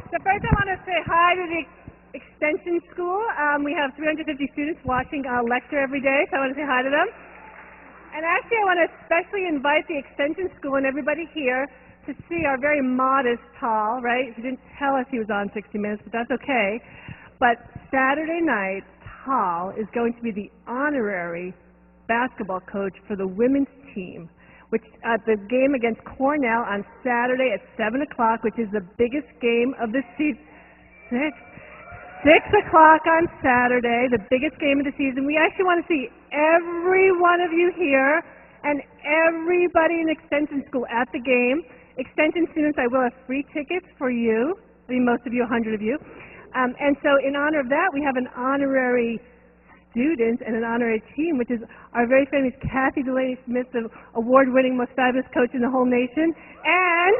So first I want to say hi to the Extension School. We have 350 students watching a lecture every day, so I want to say hi to them. And actually I want to especially invite the Extension School and everybody here to see our very modest Tal, right? He didn't tell us he was on 60 Minutes, but that's okay. But Saturday night, Tal is going to be the honorary basketball coach for the women's team, which at the game against Cornell on Saturday at 7 o'clock, which is the biggest game of the season. 6 o'clock on Saturday, the biggest game of the season. We actually want to see every one of you here and everybody in Extension School at the game. Extension students, I will have free tickets for you. I mean, most of you, 100 of you. And so in honor of that, we have an honorary student and an honorary team, which is our very famous Kathy Delaney Smith, the award-winning, most fabulous coach in the whole nation. And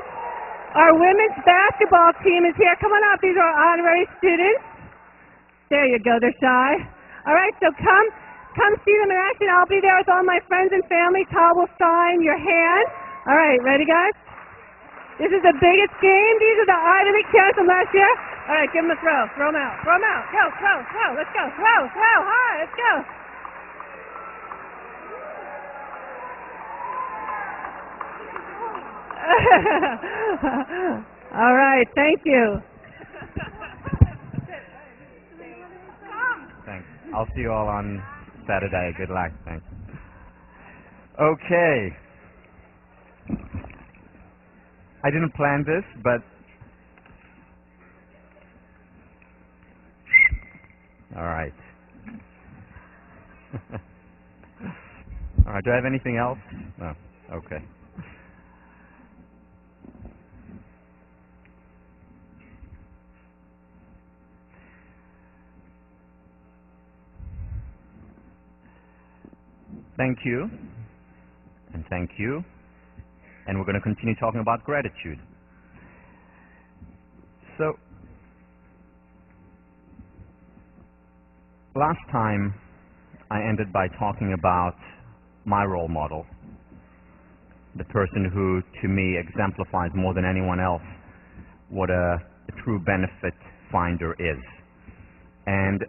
our women's basketball team is here. Come on up. These are our honorary students. There you go. They're shy. All right, so come see them in action. I'll be there with all my friends and family. Tal will sign your hand. All right, ready, guys? This is the biggest game. These are the Ivy League champs from last year. All right, give them a throw. Throw them out. Throw them out. Go, throw, throw. Let's go. Throw, throw. High. Let's go. All right, thank you. Thanks. I'll see you all on Saturday. Good luck. Thanks. Okay. I didn't plan this, but all right. All right, do I have anything else? No. Okay. Thank you, and thank you. And we're going to continue talking about gratitude. So, last time I ended by talking about my role model, the person who, to me, exemplifies more than anyone else what a true benefit finder is. And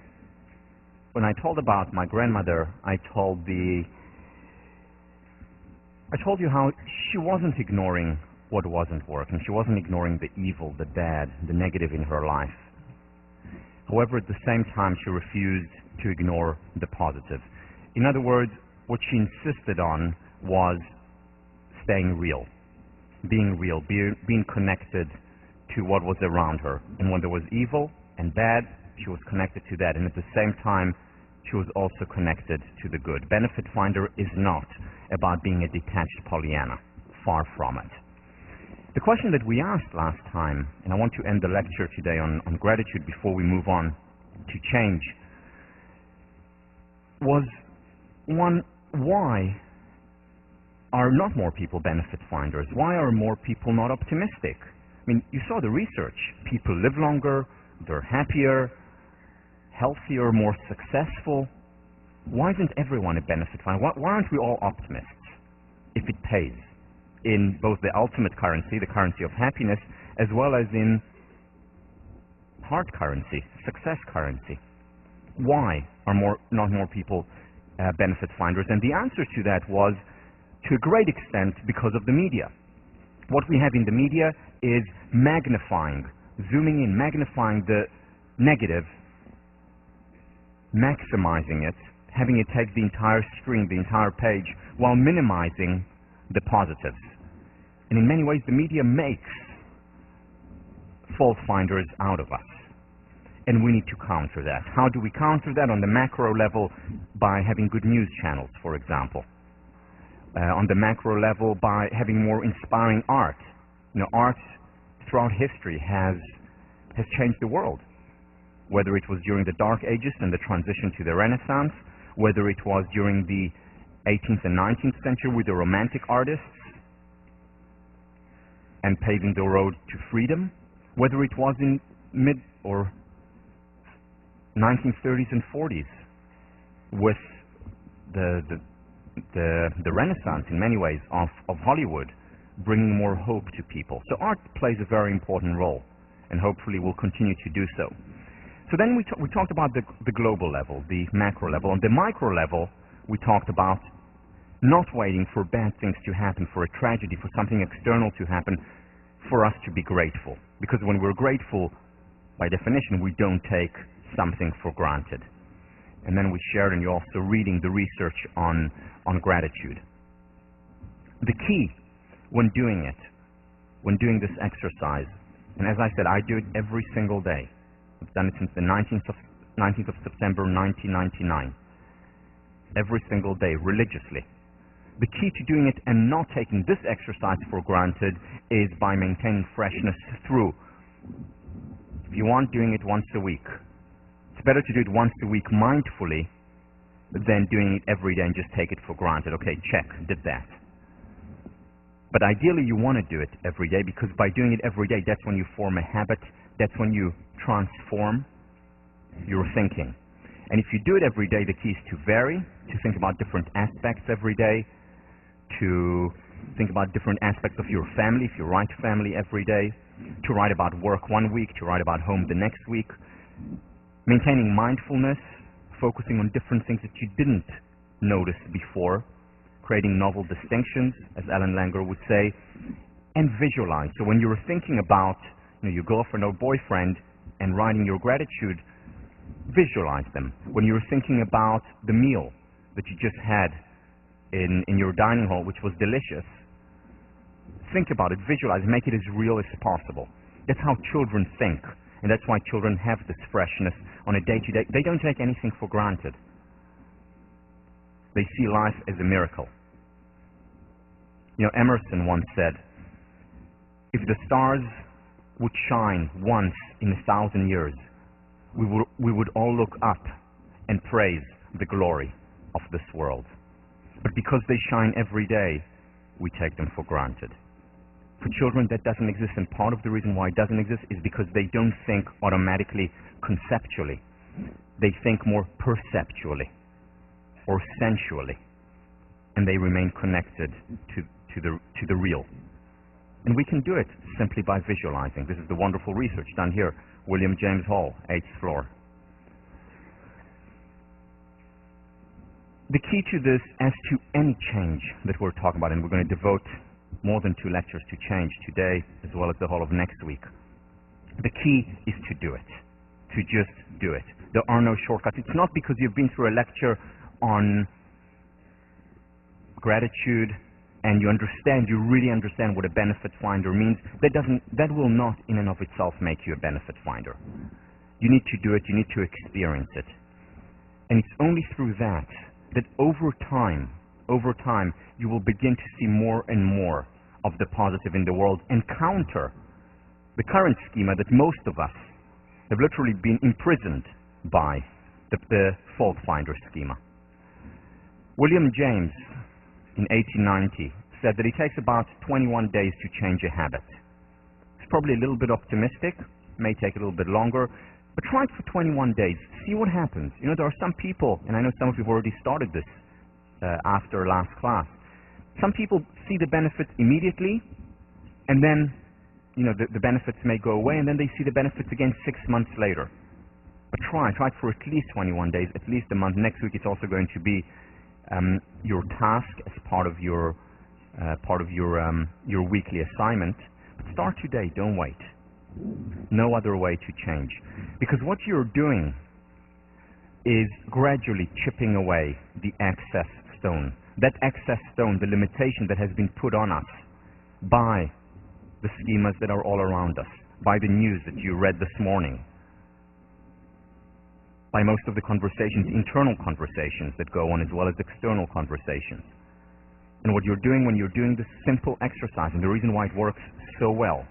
when I told about my grandmother, I told you how she wasn't ignoring what wasn't working. She wasn't ignoring the evil, the bad, the negative in her life. However, at the same time, she refused to ignore the positive. In other words, what she insisted on was staying real, being connected to what was around her. And when there was evil and bad, she was connected to that. And at the same time, she was also connected to the good. Benefit finder is not about being a detached Pollyanna. Far from it. The question that we asked last time, and I want to end the lecture today on gratitude before we move on to change, was one, why are not more people benefit finders? Why are more people not optimistic? I mean, you saw the research. People live longer, they're happier, healthier, more successful. Why isn't everyone a benefit finder? Why aren't we all optimists if it pays in both the ultimate currency, the currency of happiness, as well as in hard currency, success currency? Why are not more people benefit finders? And the answer to that was, to a great extent, because of the media. What we have in the media is magnifying, zooming in, magnifying the negative, maximizing it, having it take the entire screen, the entire page, while minimizing the positives. And in many ways, the media makes fault finders out of us. And we need to counter that. How do we counter that? On the macro level, by having good news channels, for example. On the macro level, by having more inspiring art. You know, art throughout history has changed the world. Whether it was during the Dark Ages and the transition to the Renaissance, whether it was during the 18th and 19th century with the Romantic artists and paving the road to freedom, whether it was in mid or 1930s and 40s with the Renaissance, in many ways, of Hollywood, bringing more hope to people. So art plays a very important role. and hopefully we'll continue to do so. So then we talked about the global level, the macro level. On the micro level, we talked about not waiting for bad things to happen, for a tragedy, for something external to happen, for us to be grateful. Because when we're grateful, by definition, we don't take something for granted. And then we shared, and you're also reading the research on gratitude. The key when doing it, when doing this exercise, and as I said, I do it every single day. I've done it since the 19th of September 1999. Every single day, religiously. The key to doing it and not taking this exercise for granted is by maintaining freshness through. If you want, doing it once a week. It's better to do it once a week mindfully than doing it every day and just take it for granted. Okay, check, did that. But ideally you want to do it every day, because by doing it every day, that's when you form a habit, that's when you transform your thinking. And if you do it every day, the key is to vary, to think about different aspects every day, to think about different aspects of your family, if you write family every day, to write about work one week, to write about home the next week, maintaining mindfulness, focusing on different things that you didn't notice before, creating novel distinctions, as Ellen Langer would say, and visualize. So when you're thinking about your girlfriend or boyfriend and writing your gratitude, visualize them. When you're thinking about the meal that you just had in your dining hall, which was delicious, think about it, visualize, make it as real as possible. That's how children think, and that's why children have this freshness on a day-to-day. They don't take anything for granted. They see life as a miracle. Emerson once said, if the stars would shine once in 1,000 years, we would all look up and praise the glory of this world. But because they shine every day, we take them for granted. For children, that doesn't exist, and part of the reason why it doesn't exist is because they don't think automatically, conceptually. They think more perceptually or sensually, and they remain connected to the real. And we can do it simply by visualizing. This is the wonderful research done here, William James Hall, 8th floor. The key to this, as to any change that we're talking about, and we're going to devote more than 2 lectures to change today, as well as the whole of next week. The key is to do it, to just do it. There are no shortcuts. It's not because you've been through a lecture on gratitude and you really understand what a benefit finder means. That will not in and of itself make you a benefit finder. You need to do it, you need to experience it. And it's only through that over time, you will begin to see more and more of the positive in the world and counter the current schema that most of us have literally been imprisoned by, the fault finder schema. William James, in 1890, said that it takes about 21 days to change a habit. It's probably a little bit optimistic, may take a little bit longer, but try it for 21 days. See what happens. There are some people, and I know some of you have already started this after last class. Some people see the benefits immediately, and then the benefits may go away, and then they see the benefits again 6 months later. But try it for at least 21 days, at least a month. Next week it's also going to be your task as part of your weekly assignment. But start today, don't wait. No other way to change. Because what you're doing is gradually chipping away the excess stone. That excess stone, the limitation that has been put on us by the schemas that are all around us, by the news that you read this morning, by most of the conversations, internal conversations that go on, as well as external conversations. And what you're doing when you're doing this simple exercise, and the reason why it works so well,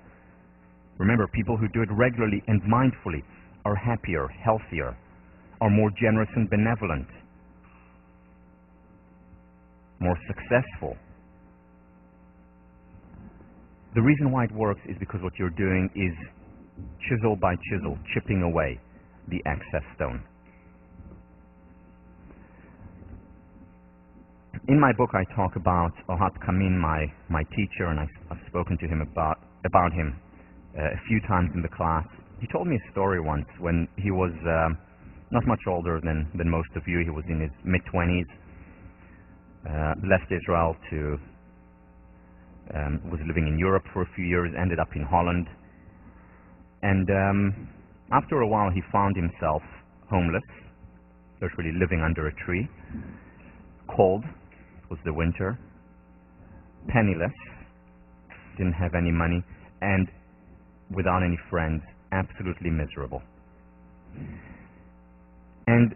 remember, people who do it regularly and mindfully are happier, healthier, are more generous and benevolent, more successful. The reason why it works is because what you're doing is chisel by chisel, chipping away the excess stone. In my book, I talk about Ohad Kamin, my teacher, and I've spoken to him about him a few times in the class. He told me a story once when he was not much older than most of you. He was in his mid-20s, left Israel to, was living in Europe for a few years, ended up in Holland. And after a while, he found himself homeless, literally living under a tree. Cold, it was the winter, penniless, didn't have any money, and without any friends, absolutely miserable. And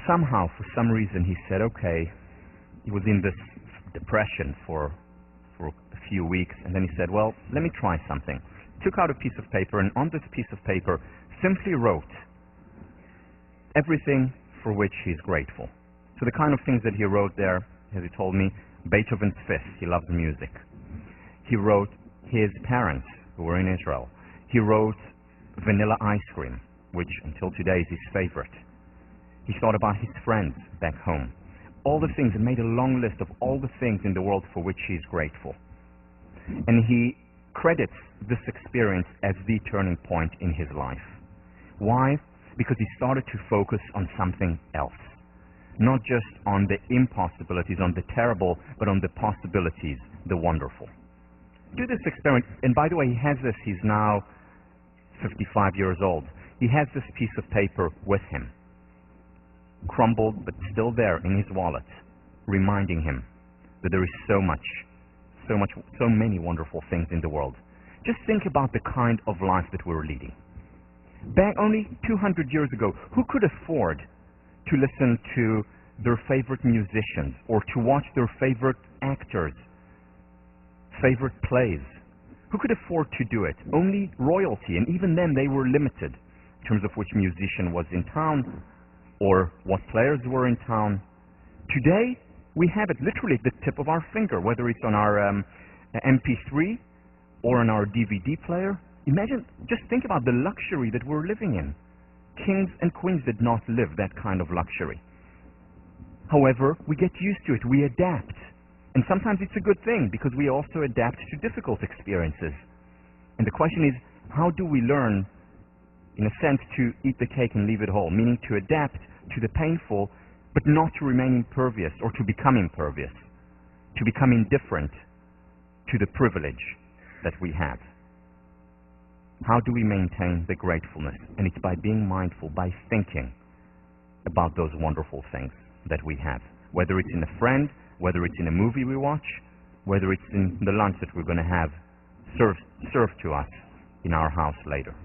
somehow, for some reason, he said, okay, he was in this depression for a few weeks, and then he said, well, let me try something. Took out a piece of paper, and on this piece of paper simply wrote everything for which he's grateful. So the kind of things that he wrote there, as he told me, Beethoven's Fifth, he loves music. He wrote his parents, who were in Israel. He wrote vanilla ice cream, which until today is his favorite. He thought about his friends back home. All the things, and made a long list of all the things in the world for which he's grateful. And he credits this experience as the turning point in his life. Why? Because he started to focus on something else. Not just on the impossibilities, on the terrible, but on the possibilities, the wonderful. Do this experiment, and by the way, he has this, he's now 55 years old. He has this piece of paper with him, crumbled but still there in his wallet, reminding him that there is so many wonderful things in the world. Just think about the kind of life that we're leading. Back only 200 years ago, who could afford to listen to their favorite musicians or to watch their favorite actors, favorite plays? Who could afford to do it? Only royalty, and even then they were limited in terms of which musician was in town or what players were in town. Today, we have it literally at the tip of our finger, whether it's on our MP3 or on our DVD player. Imagine, just think about the luxury that we're living in. Kings and queens did not live that kind of luxury. However, we get used to it, we adapt. And sometimes it's a good thing because we also adapt to difficult experiences. And the question is, how do we learn, in a sense, to eat the cake and leave it whole, meaning to adapt to the painful, but not to remain impervious or to become impervious, to become indifferent to the privilege that we have. How do we maintain the gratefulness? And it's by being mindful, by thinking about those wonderful things that we have, whether it's in a friend, whether it's in a movie we watch, whether it's in the lunch that we're going to have served to us in our house later.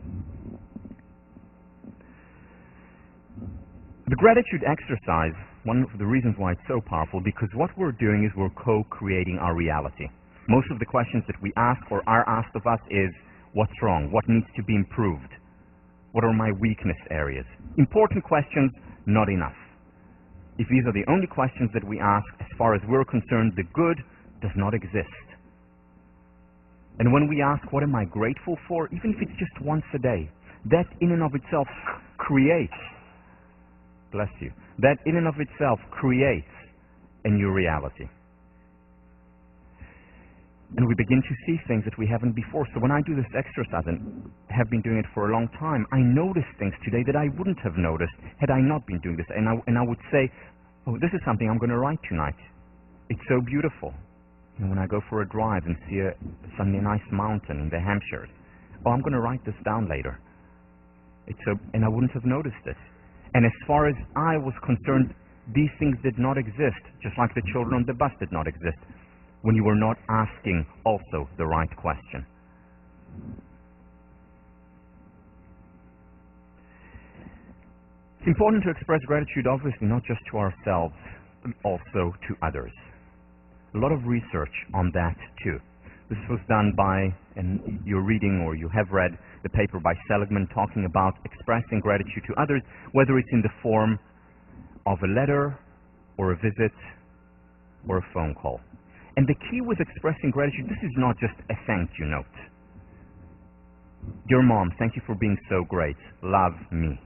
The gratitude exercise, one of the reasons why it's so powerful, because what we're doing is we're co-creating our reality. Most of the questions that we ask or are asked of us is, what's wrong? What needs to be improved? What are my weakness areas? Important questions, not enough. If these are the only questions that we ask, as far as we're concerned, the good does not exist. And when we ask, what am I grateful for? Even if it's just once a day, that in and of itself creates, bless you, that in and of itself creates a new reality. And we begin to see things that we haven't before. So when I do this exercise, and have been doing it for a long time, I notice things today that I wouldn't have noticed had I not been doing this. And I would say, oh, this is something I'm going to write tonight. It's so beautiful. And when I go for a drive and see suddenly a nice mountain in the Hampshires, oh, I'm going to write this down later. And I wouldn't have noticed it. And as far as I was concerned, these things did not exist, just like the children on the bus did not exist, when you were not asking also the right question. It's important to express gratitude, obviously, not just to ourselves, but also to others. A lot of research on that, too. This was done by, and you're reading or you have read the paper by Seligman talking about expressing gratitude to others, whether it's in the form of a letter or a visit or a phone call. And the key with expressing gratitude, this is not just a thank you note. Dear Mom, thank you for being so great. Love me.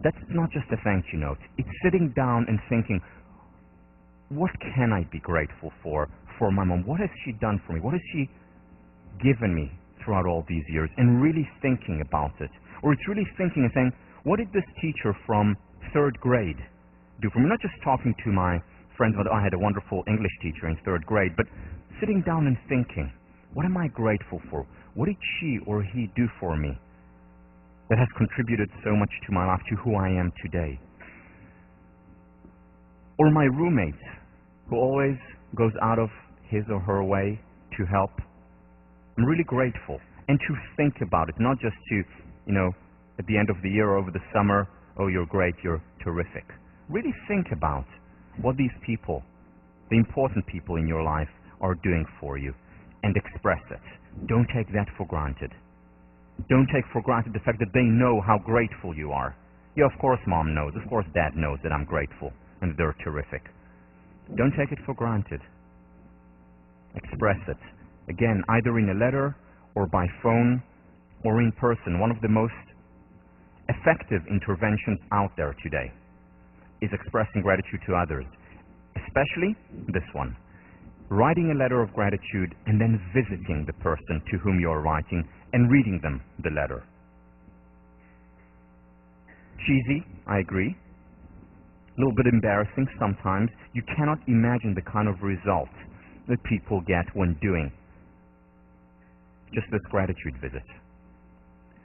That's not just a thank you note. It's sitting down and thinking, what can I be grateful for my mom? What has she done for me? What has she given me throughout all these years and really thinking about it. Or it's really thinking and saying, what did this teacher from 3rd grade do for me? Not just talking to my friends, but I had a wonderful English teacher in 3rd grade, but sitting down and thinking, what am I grateful for? What did she or he do for me that has contributed so much to my life, to who I am today? Or my roommate, who always goes out of his or her way to help. I'm really grateful. And to think about it, not just to, at the end of the year or over the summer, oh, you're great, you're terrific. Really think about what these people, the important people in your life, are doing for you and express it. Don't take that for granted. Don't take for granted the fact that they know how grateful you are. Yeah, of course mom knows, of course dad knows that I'm grateful and they're terrific. Don't take it for granted. Express it. Again, either in a letter or by phone or in person. One of the most effective interventions out there today is expressing gratitude to others, especially this one. Writing a letter of gratitude and then visiting the person to whom you are writing and reading them the letter. Cheesy, I agree. A little bit embarrassing sometimes. You cannot imagine the kind of result that people get when doing just this gratitude visit.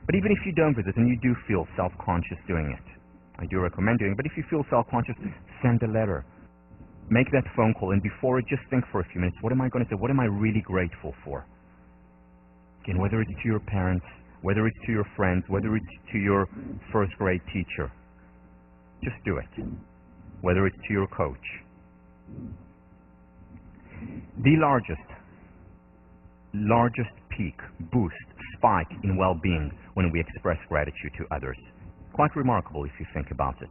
But even if you don't visit and you do feel self-conscious doing it, I do recommend doing it, but if you feel self-conscious, send a letter. Make that phone call, and before it, just think for a few minutes, what am I going to say? What am I really grateful for? Again, whether it's to your parents, whether it's to your friends, whether it's to your 1st grade teacher, just do it. Whether it's to your coach. The largest peak, boost, spike in well-being when we express gratitude to others. Quite remarkable if you think about it.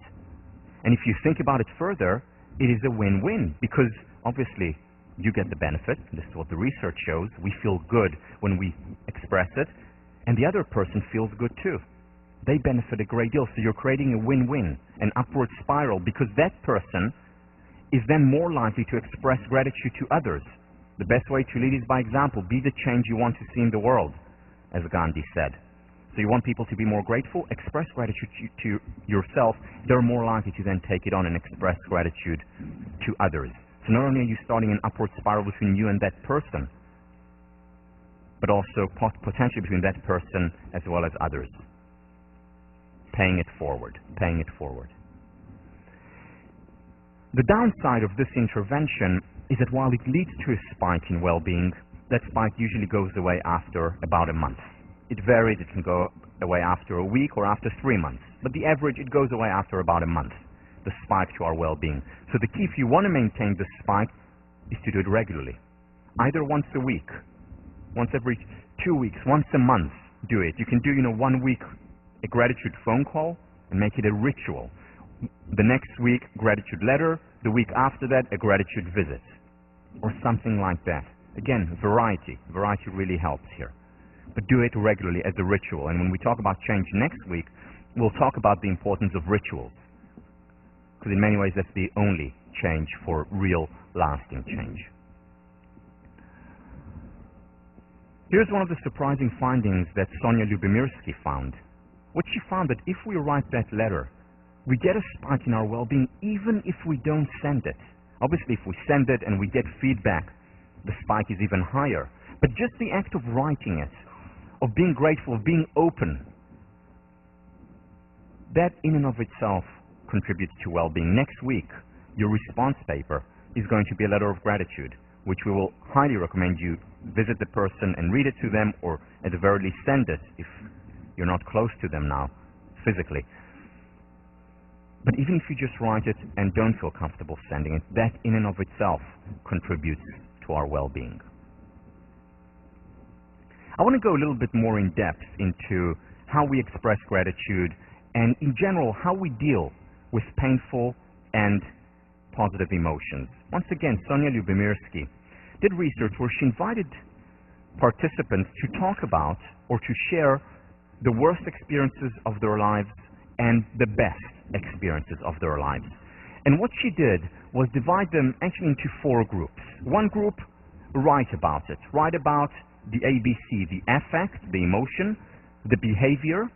And if you think about it further, it is a win-win, because obviously you get the benefit. This is what the research shows. We feel good when we express it, and the other person feels good too. They benefit a great deal. So you're creating a win-win, an upward spiral, because that person is then more likely to express gratitude to others. The best way to lead is by example. Be the change you want to see in the world, as Gandhi said. So you want people to be more grateful? Express gratitude to yourself. They're more likely to then take it on and express gratitude to others. So not only are you starting an upward spiral between you and that person, but also potentially between that person as well as others. Paying it forward. The downside of this intervention is that while it leads to a spike in well-being, that spike usually goes away after about a month. It varies. It can go away after a week or after 3 months. But the average, it goes away after about a month, the spike to our well-being. So the key, if you want to maintain the spike, is to do it regularly. Either once a week, once every 2 weeks, once a month, do it. You can do, 1 week a gratitude phone call and make it a ritual. The next week, gratitude letter. The week after that, a gratitude visit. Or something like that. Again, variety. Variety really helps here. But do it regularly as a ritual. And when we talk about change next week, we'll talk about the importance of rituals. Because in many ways, that's the only change for real, lasting change. Here's one of the surprising findings that Sonia Lyubomirsky found. What she found that if we write that letter, we get a spike in our well-being even if we don't send it. Obviously, if we send it and we get feedback, the spike is even higher. But just the act of writing it, of being grateful, of being open, that in and of itself contributes to well-being. Next week, your response paper is going to be a letter of gratitude, which we will highly recommend you visit the person and read it to them, or at the very least send it if you're not close to them now physically. But even if you just write it and don't feel comfortable sending it, that in and of itself contributes to our well-being. I want to go a little bit more in depth into how we express gratitude and in general how we deal with painful and positive emotions. Once again, Sonia Lyubomirsky did research where she invited participants to talk about or to share the worst experiences of their lives and the best experiences of their lives. And what she did was divide them actually into 4 groups. One group, write about it. Write about the ABC, the affect, the emotion, the behavior,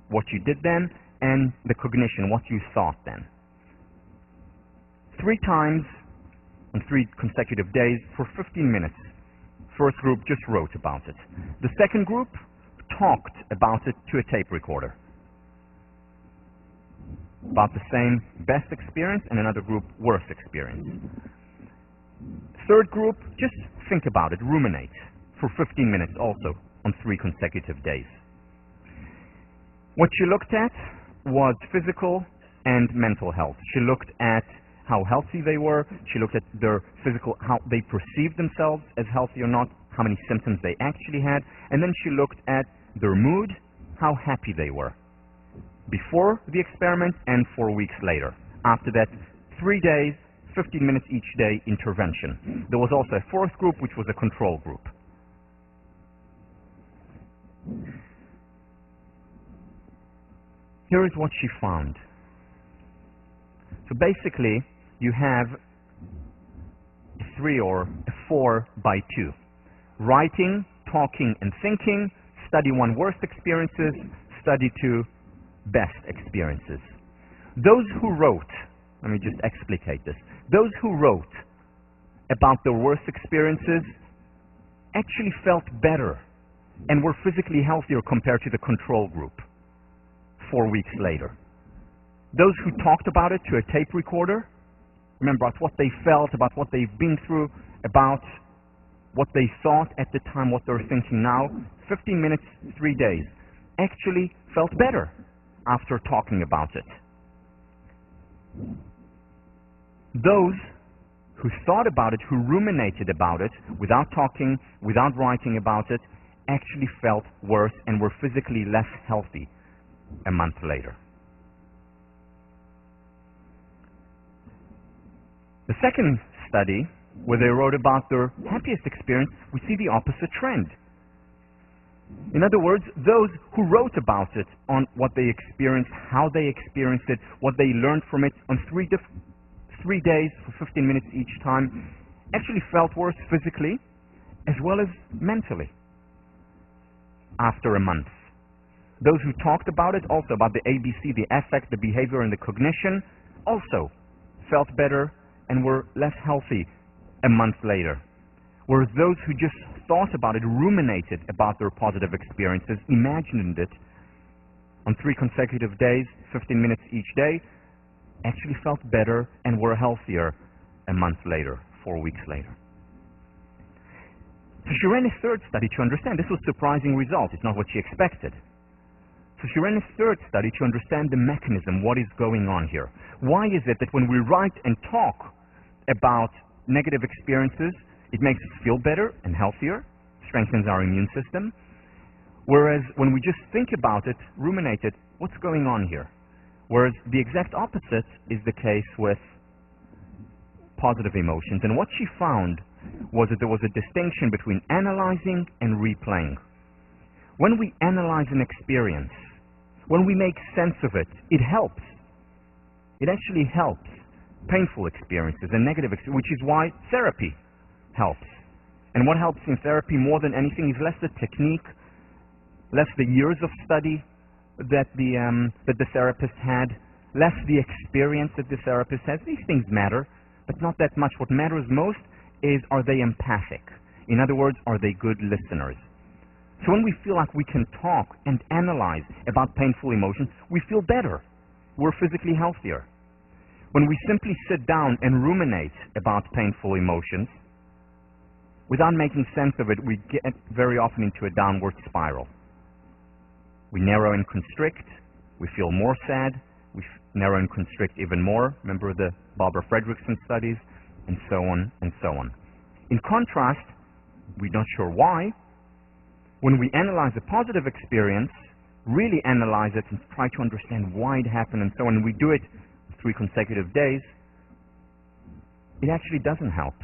what you did then, and the cognition, what you thought then. 3 times on 3 consecutive days for 15 minutes. First group just wrote about it. The second group talked about it to a tape recorder. About the same best experience, and another group worst experience. Third group, just think about it, ruminate for 15 minutes also on 3 consecutive days. What she looked at was physical and mental health. She looked at how healthy they were. She looked at their physical, how they perceived themselves as healthy or not, how many symptoms they actually had, and then she looked at their mood, how happy they were before the experiment and 4 weeks later. After that, 3 days, 15 minutes each day intervention. There was also a 4th group, which was a control group. Here is what she found. So basically, you have 3 or 4 by 2. Writing, talking, and thinking. Study 1 worst experiences, study 2 best experiences. Those who wrote, let me just explicate this, those who wrote about their worst experiences actually felt better and were physically healthier compared to the control group 4 weeks later. Those who talked about it to a tape recorder, remember about what they felt, about what they've been through, about what they thought at the time, what they're thinking now, 15 minutes, 3 days, actually felt better after talking about it. Those who thought about it, who ruminated about it, without talking, without writing about it, actually felt worse and were physically less healthy a month later. The second study, where they wrote about their happiest experience, we see the opposite trend. In other words, those who wrote about it, on what they experienced, how they experienced it, what they learned from it on 3 days for 15 minutes each time, actually felt worse physically as well as mentally after a month. Those who talked about it, also about the ABC, the affect, the behavior, and the cognition, also felt better and were less healthy a month later. Whereas those who just thought about it, ruminated about their positive experiences, imagined it on 3 consecutive days, 15 minutes each day, actually felt better and were healthier a month later, 4 weeks later. So she ran a 3rd study to understand. This was a surprising result. It's not what she expected. So she ran a 3rd study to understand the mechanism, what is going on here. Why is it that when we write and talk about negative experiences, it makes us feel better and healthier, strengthens our immune system, whereas when we just think about it, ruminate it, what's going on here? Whereas the exact opposite is the case with positive emotions. And what she found was that there was a distinction between analyzing and replaying. When we analyze an experience, when we make sense of it, it helps. It actually helps painful experiences and negative experiences, which is why therapy helps. And what helps in therapy more than anything is less the technique, less the years of study that the therapist had, less the experience that the therapist has. These things matter, but not that much. What matters most is, are they empathic? In other words, are they good listeners? So when we feel like we can talk and analyze about painful emotions, we feel better. We're physically healthier. When we simply sit down and ruminate about painful emotions, without making sense of it, we get very often into a downward spiral. We narrow and constrict. We feel more sad. We narrow and constrict even more. Remember the Barbara Fredrickson studies? And so on and so on. In contrast, we're not sure why, when we analyze a positive experience, really analyze it and try to understand why it happened and so on, and we do it 3 consecutive days, it actually doesn't help.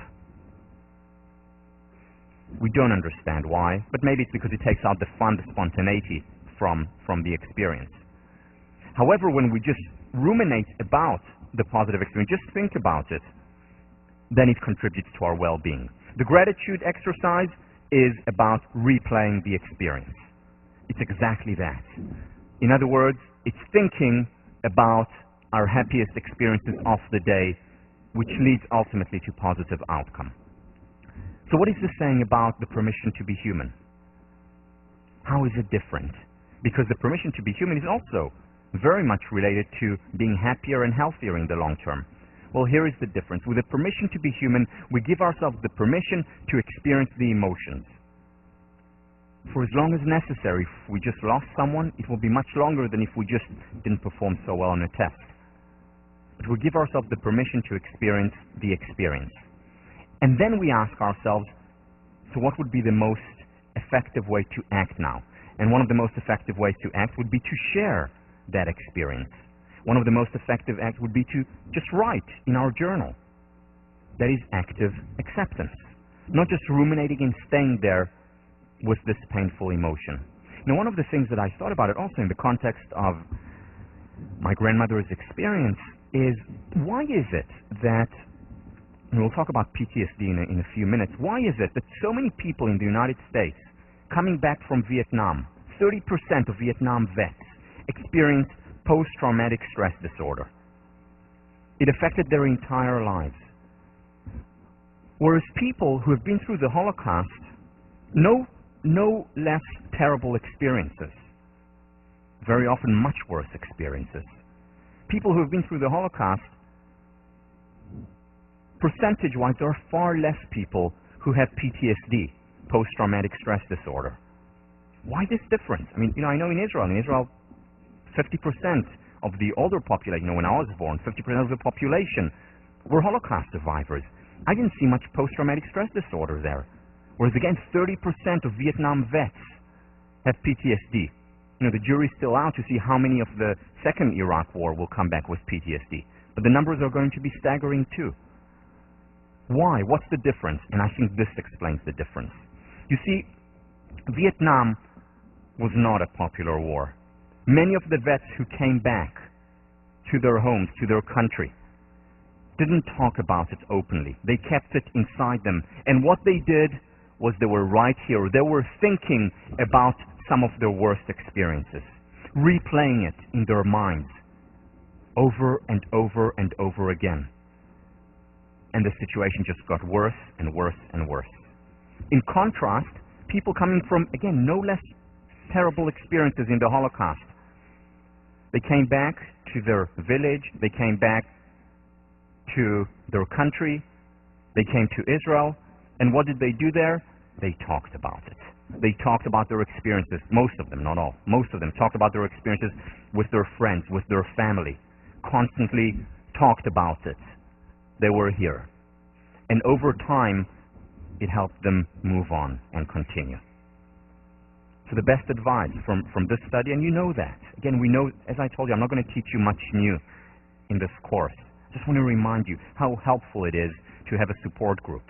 We don't understand why, but maybe it's because it takes out the fun, the spontaneity from the experience. However, when we just ruminate about the positive experience, just think about it, then it contributes to our well-being. The gratitude exercise is about replaying the experience. It's exactly that. In other words, it's thinking about our happiest experiences of the day, which leads ultimately to positive outcome. So what is this saying about the permission to be human? How is it different? Because the permission to be human is also very much related to being happier and healthier in the long term. Well, here is the difference. With the permission to be human, we give ourselves the permission to experience the emotions. For as long as necessary, if we just lost someone, it will be much longer than if we just didn't perform so well on a test. But we give ourselves the permission to experience the experience. And then we ask ourselves, so what would be the most effective way to act now? And one of the most effective ways to act would be to share that experience. One of the most effective acts would be to just write in our journal. That is active acceptance. Not just ruminating and staying there with this painful emotion. Now, one of the things that I thought about it also in the context of my grandmother's experience is, why is it that, and we'll talk about PTSD in a few minutes, why is it that so many people in the United States coming back from Vietnam, 30% of Vietnam vets experienced post-traumatic stress disorder? It affected their entire lives. Whereas people who have been through the Holocaust know no less terrible experiences, very often much worse experiences. People who have been through the Holocaust, percentage-wise, there are far less people who have PTSD, post-traumatic stress disorder. Why this difference? I mean, I know in Israel, 50% of the older population, when I was born, 50% of the population were Holocaust survivors. I didn't see much post-traumatic stress disorder there. Whereas again, 30% of Vietnam vets have PTSD. The jury's still out to see how many of the second Iraq war will come back with PTSD. But the numbers are going to be staggering too. Why? What's the difference? And I think this explains the difference. You see, Vietnam was not a popular war. Many of the vets who came back to their homes, to their country, didn't talk about it openly. They kept it inside them. And what they did was they were right here. They were thinking about some of their worst experiences, replaying it in their minds over and over and over again. And the situation just got worse and worse and worse. In contrast, people coming from, again, no less terrible experiences in the Holocaust, they came back to their village, they came back to their country, they came to Israel, and what did they do there? They talked about it. They talked about their experiences, most of them, not all, most of them talked about their experiences with their friends, with their family, constantly talked about it. They were here. And over time, it helped them move on and continue. So the best advice from this study, and you know that. Again, we know, as I told you, I'm not going to teach you much new in this course. I just want to remind you how helpful it is to have a support group,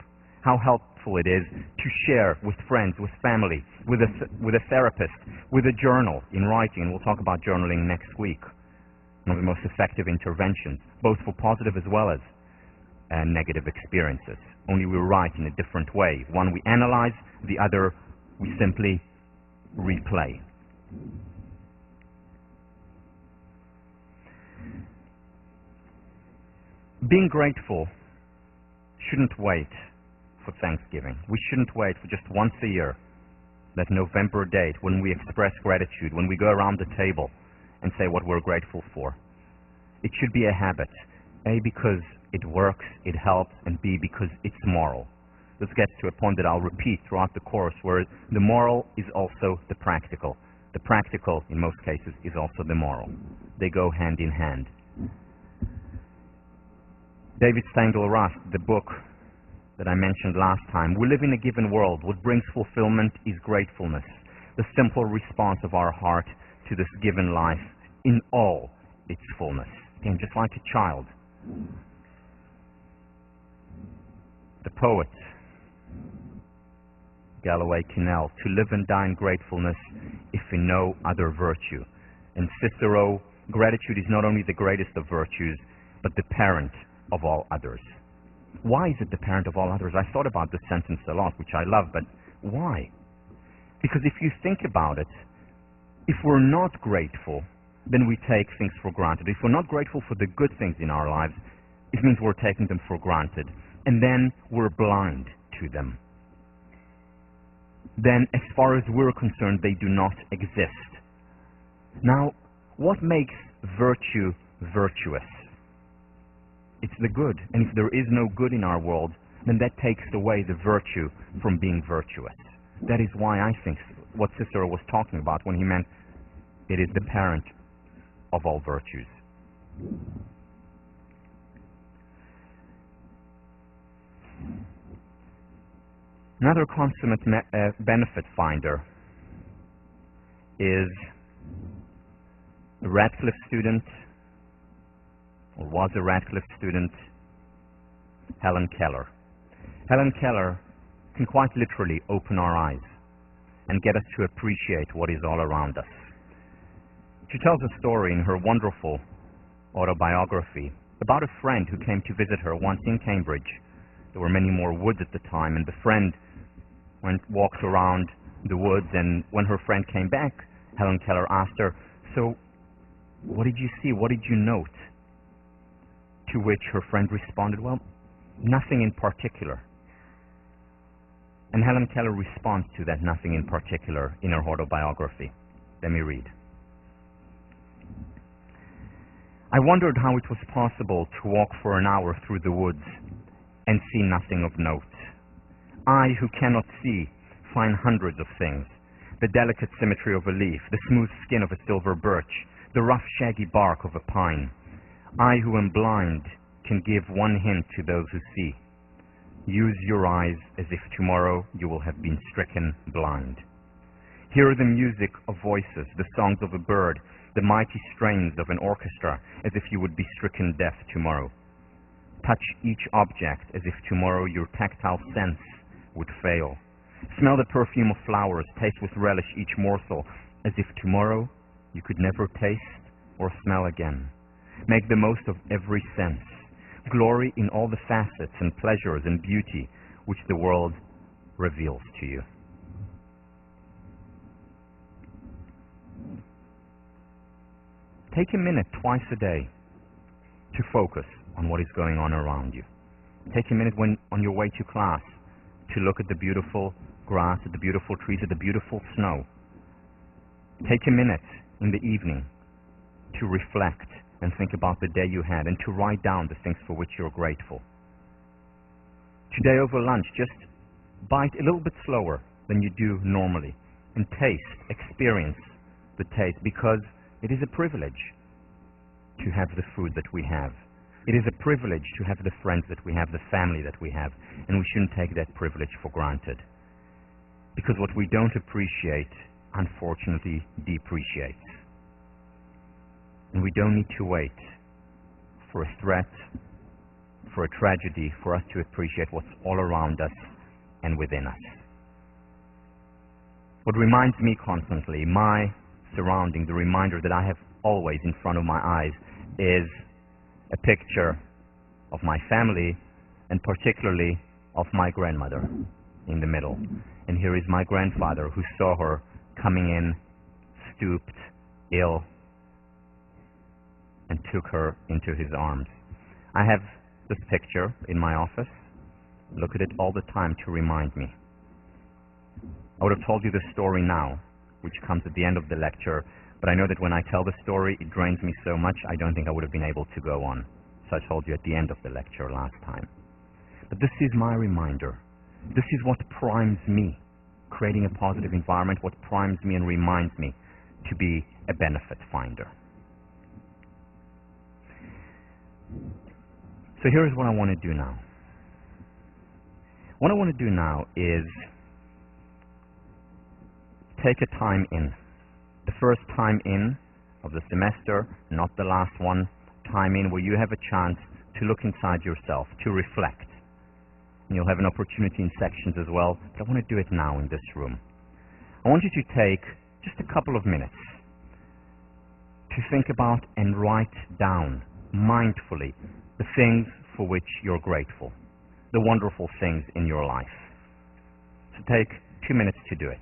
how helpful it is to share with friends, with family, with a therapist, with a journal in writing, and we'll talk about journaling next week. One of the most effective interventions, both for positive as well as negative experiences. Only we write in a different way. One we analyze, the other we simply replay. Being grateful shouldn't wait for Thanksgiving. We shouldn't wait for just once a year, that November date when we express gratitude, when we go around the table and say what we're grateful for. It should be a habit. A, because it works, it helps, and B, because it's moral. This gets to a point that I'll repeat throughout the course, where the moral is also the practical. The practical, in most cases, is also the moral. They go hand in hand. David Steindl-Rast, the book that I mentioned last time, we live in a given world. What brings fulfillment is gratefulness, the simple response of our heart to this given life in all its fullness. Again, just like a child. The poet, Galloway Kinnell, to live and die in gratefulness, if in no other virtue. And Cicero, gratitude is not only the greatest of virtues, but the parent of all others. Why is it the parent of all others? I thought about this sentence a lot, which I love, but Why? Because if you think about it, if we're not grateful, then we take things for granted. If we're not grateful for the good things in our lives, it means we're taking them for granted. And then we're blind to them. Then, as far as we're concerned, they do not exist. Now, what makes virtue virtuous? It's the good. And if there is no good in our world, then that takes away the virtue from being virtuous. That is why I think what Cicero was talking about when he meant it is the parent of all virtues. Another consummate benefit finder is a Radcliffe student, or was a Radcliffe student, Helen Keller. Helen Keller can quite literally open our eyes and get us to appreciate what is all around us. She tells a story in her wonderful autobiography about a friend who came to visit her once in Cambridge. There were many more woods at the time, and the friend walked around the woods, and when her friend came back, Helen Keller asked her, "So, what did you see? What did you note?" To which her friend responded, "Well, nothing in particular." And Helen Keller responds to that nothing in particular in her autobiography. Let me read. "I wondered how it was possible to walk for an hour through the woods and see nothing of note. I, who cannot see, find hundreds of things. The delicate symmetry of a leaf, the smooth skin of a silver birch, the rough shaggy bark of a pine. I, who am blind, can give one hint to those who see. Use your eyes as if tomorrow you will have been stricken blind. Hear the music of voices, the songs of a bird, the mighty strains of an orchestra, as if you would be stricken deaf tomorrow. Touch each object as if tomorrow your tactile sense would fail. Smell the perfume of flowers, taste with relish each morsel, as if tomorrow you could never taste or smell again. Make the most of every sense. Glory in all the facets and pleasures and beauty which the world reveals to you." Take a minute twice a day to focus on what is going on around you. Take a minute when on your way to class to look at the beautiful grass, at the beautiful trees, at the beautiful snow. Take a minute in the evening to reflect and think about the day you had and to write down the things for which you're grateful. Today over lunch, just bite a little bit slower than you do normally and taste, experience the taste, because it is a privilege to have the food that we have. It is a privilege to have the friends that we have, the family that we have, and we shouldn't take that privilege for granted. Because what we don't appreciate, unfortunately, depreciates. And we don't need to wait for a threat, for a tragedy, for us to appreciate what's all around us and within us. What reminds me constantly, my surrounding, the reminder that I have always in front of my eyes, is a picture of my family, and particularly of my grandmother in the middle. And here is my grandfather, who saw her coming in, stooped, ill, and took her into his arms. I have this picture in my office. Look at it all the time to remind me. I would have told you the story now, which comes at the end of the lecture, but I know that when I tell the story, it drains me so much, I don't think I would have been able to go on. So I told you at the end of the lecture last time. But this is my reminder. This is what primes me, creating a positive environment, what primes me and reminds me to be a benefit finder. So here's what I want to do now. What I want to do now is take a time in. The first time in of the semester, not the last one. Time in where you have a chance to look inside yourself, to reflect. And you'll have an opportunity in sections as well, but I want to do it now in this room. I want you to take just a couple of minutes to think about and write down mindfully the things for which you're grateful, the wonderful things in your life. So take 2 minutes to do it.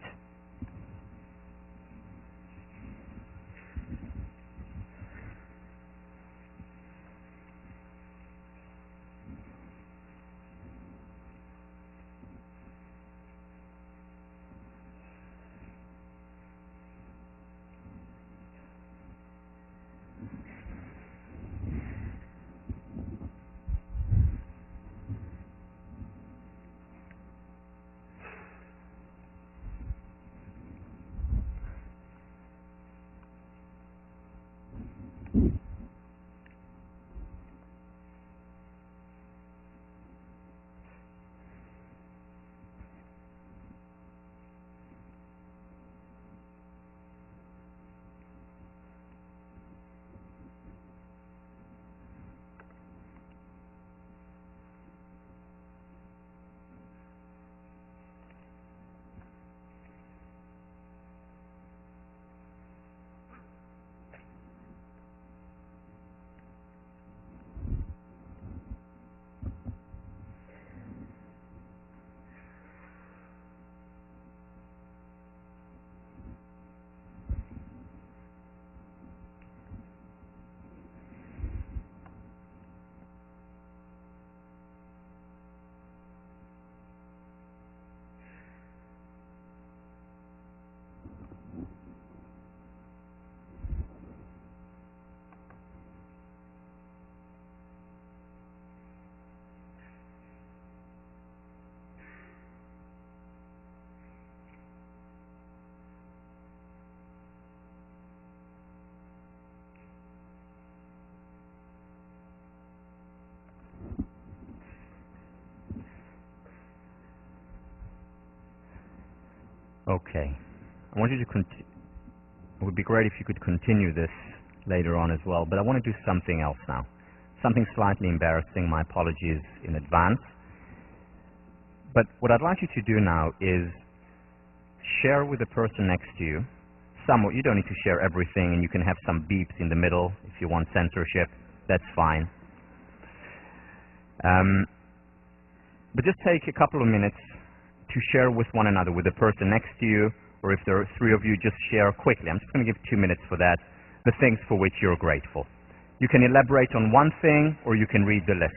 Okay. I want you to continue. It would be great if you could continue this later on as well, but I want to do something else now. Something slightly embarrassing. My apologies in advance. But what I'd like you to do now is share with the person next to you. You don't need to share everything, and you can have some beeps in the middle if you want censorship. That's fine. But just take a couple of minutes to share with one another, with the person next to you, or if there are 3 of you, just share quickly. I'm just going to give 2 minutes for that, the things for which you're grateful. You can elaborate on one thing, or you can read the list.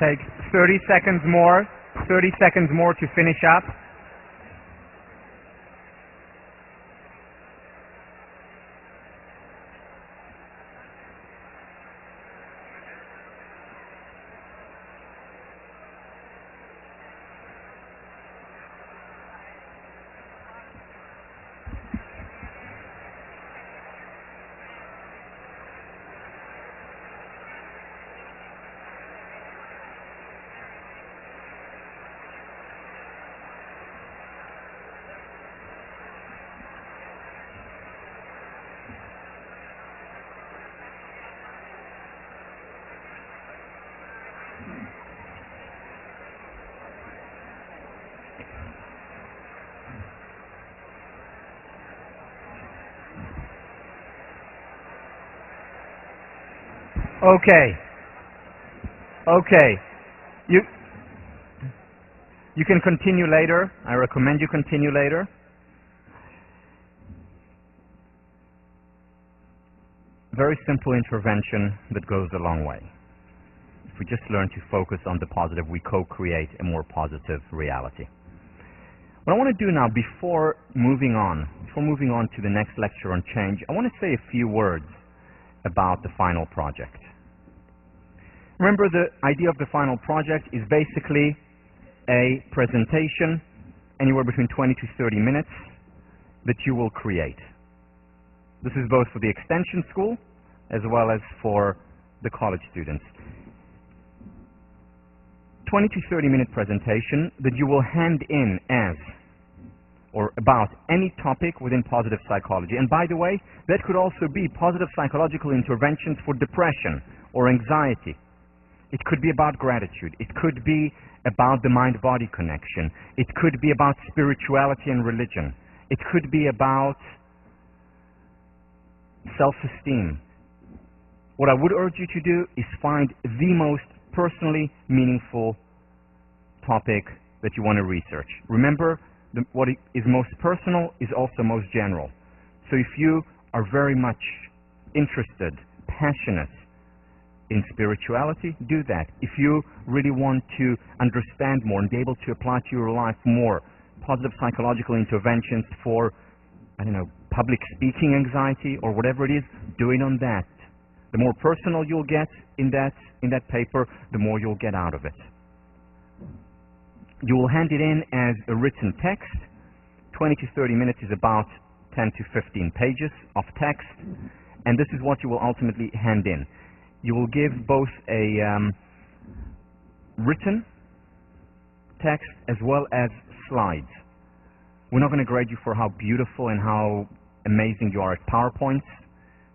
take 30 seconds more to finish up. Okay. You can continue later. I recommend you continue later. Very simple intervention that goes a long way. If we just learn to focus on the positive, we co-create a more positive reality. What I want to do now, before moving on to the next lecture on change, I want to say a few words about the final project. Remember, the idea of the final project is basically a presentation, anywhere between 20 to 30 minutes, that you will create. This is both for the extension school as well as for the college students. 20 to 30 minute presentation that you will hand in as or about any topic within positive psychology. And by the way, that could also be positive psychological interventions for depression or anxiety. It could be about gratitude. It could be about the mind-body connection. It could be about spirituality and religion. It could be about self-esteem. What I would urge you to do is find the most personally meaningful topic that you want to research. Remember, what is most personal is also most general. So if you are very much interested, passionate in spirituality, do that. If you really want to understand more and be able to apply to your life more positive psychological interventions for, public speaking anxiety or whatever it is, do it on that. The more personal you'll get in that paper, the more you'll get out of it. You will hand it in as a written text. 20 to 30 minutes is about 10 to 15 pages of text, and this is what you will ultimately hand in. You will give both a written text as well as slides. We're not going to grade you for how beautiful and how amazing you are at PowerPoints,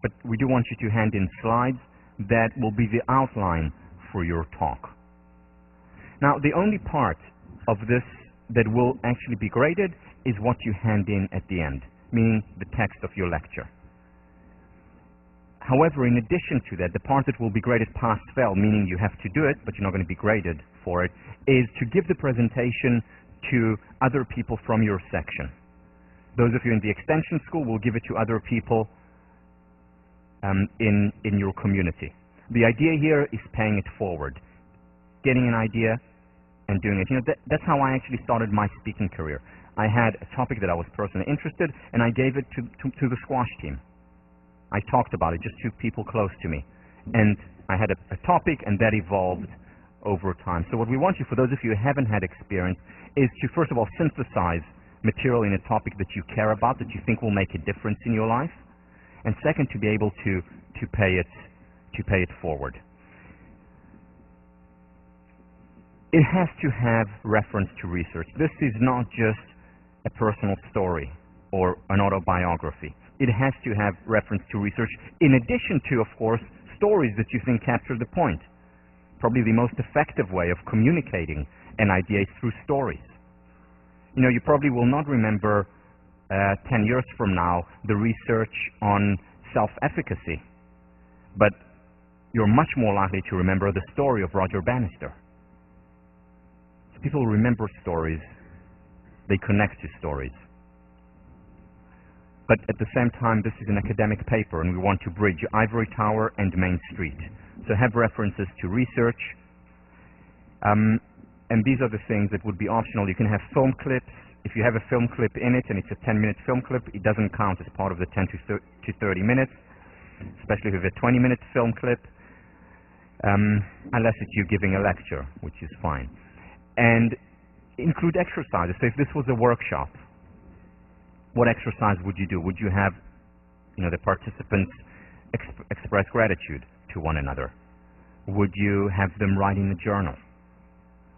but we do want you to hand in slides that will be the outline for your talk. Now, the only part of this that will actually be graded is what you hand in at the end, meaning the text of your lecture. However, in addition to that, the part that will be graded pass-fail, meaning you have to do it, but you're not going to be graded for it, is to give the presentation to other people from your section. Those of you in the extension school will give it to other people in your community. The idea here is paying it forward, getting an idea and doing it. That's how I actually started my speaking career. I had a topic that I was personally interested, and I gave it to the squash team. I talked about it just to people close to me. And I had a topic, and that evolved over time. So what we want you, for those of you who haven't had experience, is to first of all synthesize material in a topic that you care about, that you think will make a difference in your life, and second, to be able to pay it forward. It has to have reference to research. This is not just a personal story or an autobiography. It has to have reference to research, in addition to, of course, stories that you think capture the point. Probably the most effective way of communicating an idea is through stories. You probably will not remember 10 years from now the research on self-efficacy, but you're much more likely to remember the story of Roger Bannister. So people remember stories, they connect to stories. But at the same time, this is an academic paper, and we want to bridge Ivory Tower and Main Street. So have references to research. And these are the things that would be optional. You can have film clips. If you have a film clip in it and it's a 10-minute film clip, it doesn't count as part of the 10 to 30 minutes, especially if you have a 20-minute film clip, unless it's you giving a lecture, which is fine. And include exercises. So if this was a workshop, what exercise would you do? Would you have, the participants express gratitude to one another? Would you have them write in a journal?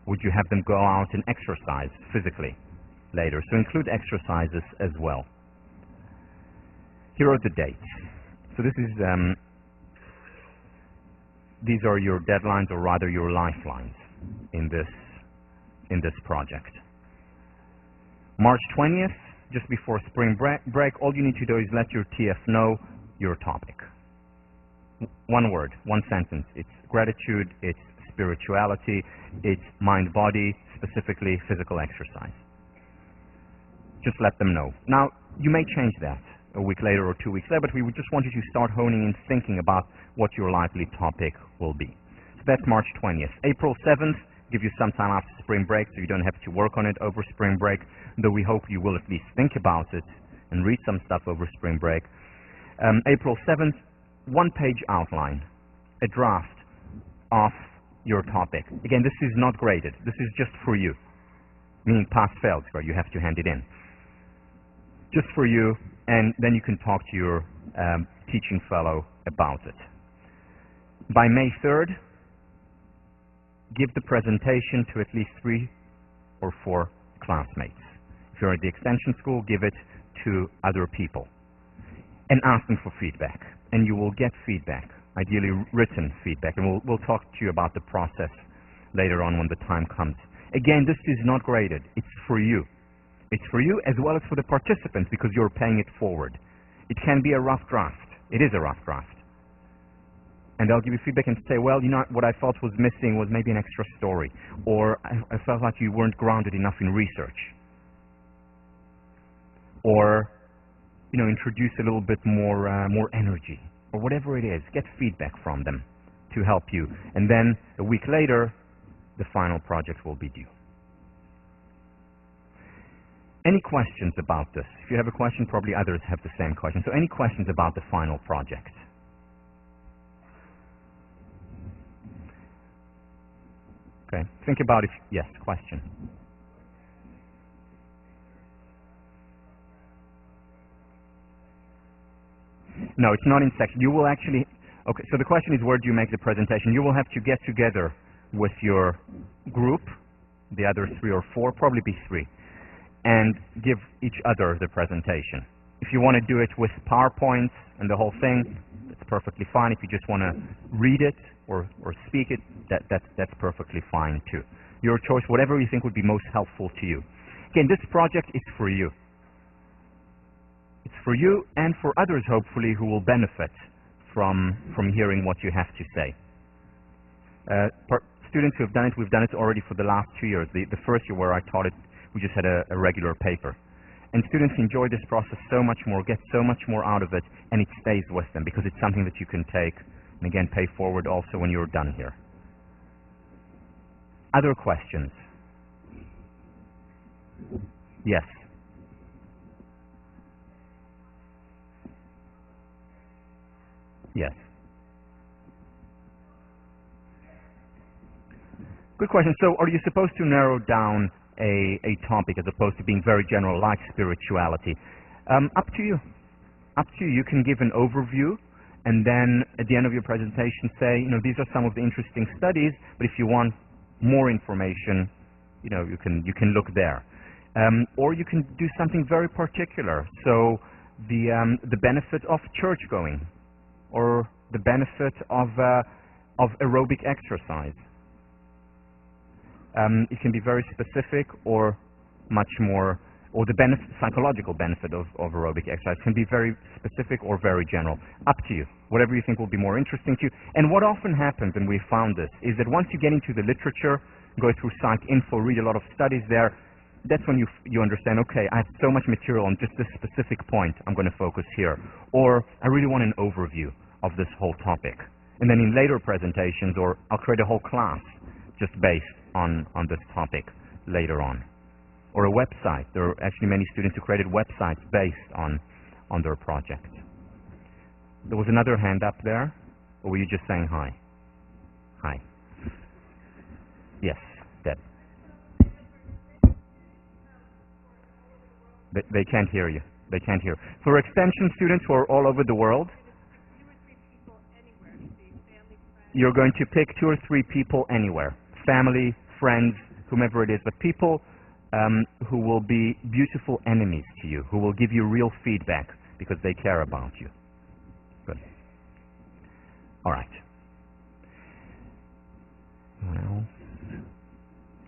Would you have them go out and exercise physically later? So include exercises as well. Here are the dates. So this is, these are your deadlines, or rather your lifelines in this project. March 20th, just before spring break, all you need to do is let your TF know your topic. One word, one sentence. It's gratitude, it's spirituality, it's mind-body, specifically physical exercise. Just let them know. Now, you may change that a week later or 2 weeks later, but we would just want you to start honing and thinking about what your likely topic will be. So that's March 20th. April 7th, give you some time after spring break so you don't have to work on it over spring break, though we hope you will at least think about it and read some stuff over spring break. April 7th, one-page outline, a draft of your topic. Again, this is not graded. This is just for you, meaning pass-fail, where you have to hand it in. Just for you, and then you can talk to your teaching fellow about it. By May 3rd, give the presentation to at least 3 or 4 classmates. If you're at the extension school, give it to other people and ask them for feedback. And you will get feedback, ideally written feedback, and we'll talk to you about the process later on when the time comes. Again, this is not graded. It's for you. It's for you as well as for the participants, because you're paying it forward. It can be a rough draft. It is a rough draft. And they'll give you feedback and say, well, what I felt was missing was maybe an extra story, or I felt like you weren't grounded enough in research, or introduce a little bit more energy, or whatever it is. Get feedback from them to help you. And then a week later, the final project will be due. Any questions about this? If you have a question, probably others have the same question. So any questions about the final project? Okay, think about it. Yes, question. No, it's not in section. You will actually, okay, so the question is, where do you make the presentation? You will have to get together with your group, the other 3 or 4, probably be 3, and give each other the presentation. If you want to do it with PowerPoint and the whole thing, that's perfectly fine. If you just want to read it or speak it, that's perfectly fine too. Your choice, whatever you think would be most helpful to you. Again, this project is for you. It's for you and for others, hopefully, who will benefit from hearing what you have to say. Students who have done it, we've done it already for the last 2 years. The first year where I taught it, we just had a regular paper. And students enjoy this process so much more, get so much more out of it, and it stays with them because it's something that you can take and again pay forward also when you're done here. Other questions? Yes. Yes. Good question. So are you supposed to narrow down a topic as opposed to being very general, like spirituality? Up to you. Up to you. You can give an overview and then at the end of your presentation say, these are some of the interesting studies, but if you want more information, you can look there. Or you can do something very particular. So the benefit of church going, or the benefit of aerobic exercise. It can be very specific or much more, or the psychological benefit of aerobic exercise can be very specific or very general. Up to you. Whatever you think will be more interesting to you. And what often happens, and we found this, is that once you get into the literature, go through PsycInfo, read a lot of studies there, that's when you understand, okay, I have so much material on just this specific point, I'm going to focus here. Or I really want an overview of this whole topic. And then in later presentations, or I'll create a whole class just based on this topic later on. Or a website. There are actually many students who created websites based on their project. There was another hand up there, or were you just saying hi? Hi. Yes, Deb. They can't hear you. They can't hear. For extension students who are all over the world, you're going to pick 2 or 3 people anywhere. Family, friends, whomever it is, but people who will be beautiful enemies to you, who will give you real feedback because they care about you. Good. All right. Well,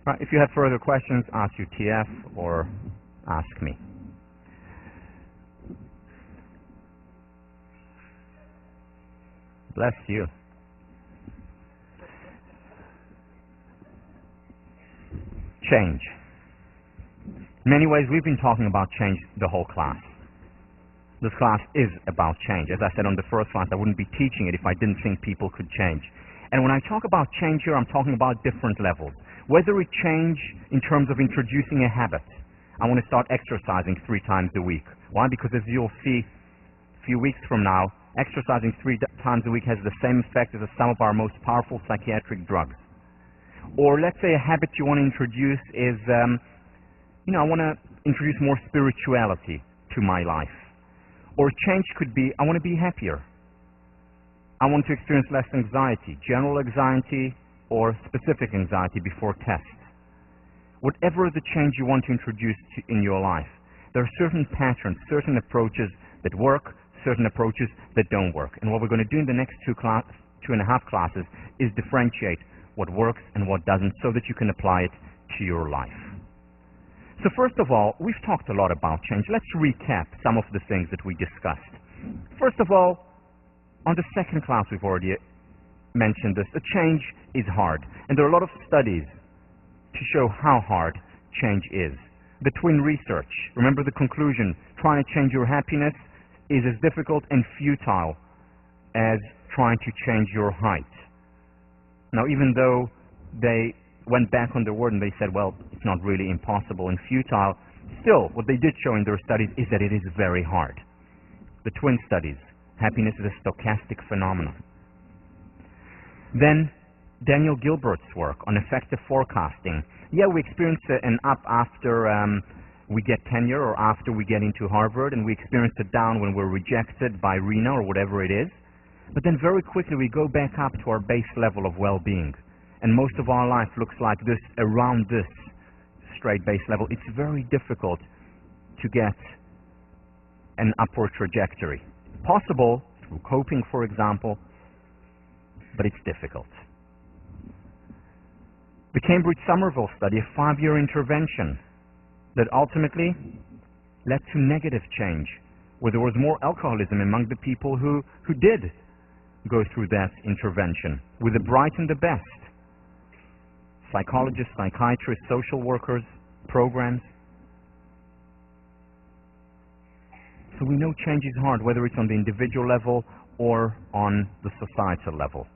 right, if you have further questions, ask your TF or ask me. Bless you. Change. In many ways, we've been talking about change the whole class. This class is about change. As I said on the first class, I wouldn't be teaching it if I didn't think people could change. And when I talk about change here, I'm talking about different levels. Whether it change in terms of introducing a habit. I want to start exercising 3 times a week. Why? Because as you'll see a few weeks from now, exercising 3 times a week has the same effect as some of our most powerful psychiatric drugs. Or let's say a habit you want to introduce is, I want to introduce more spirituality to my life. Or change could be, I want to be happier. I want to experience less anxiety, general anxiety or specific anxiety before tests. Whatever the change you want to introduce in your life, there are certain patterns, certain approaches that work, certain approaches that don't work. And what we're going to do in the next 2.5 classes is differentiate what works and what doesn't so that you can apply it to your life. So first of all, we've talked a lot about change. Let's recap some of the things that we discussed. First of all, on the second class we've already mentioned this. A change is hard. And there are a lot of studies to show how hard change is. The twin research, remember the conclusion, trying to change your happiness is as difficult and futile as trying to change your height. Now, even though they went back on their word and they said, well, it's not really impossible and futile, still, what they did show in their studies is that it is very hard. The twin studies, happiness is a stochastic phenomenon. Then, Daniel Gilbert's work on effective forecasting. Yeah, we experience an up after we get tenure or after we get into Harvard, and we experience a down when we're rejected by Rena or whatever it is. But then very quickly we go back up to our base level of well-being. And most of our life looks like this, around this straight base level. It's very difficult to get an upward trajectory. Possible through coping, for example, but it's difficult. The Cambridge Somerville study, a 5-year intervention that ultimately led to negative change, where there was more alcoholism among the people who did go through that intervention, with the bright and the best. Psychologists, psychiatrists, social workers, programs. So we know change is hard, whether it's on the individual level or on the societal level.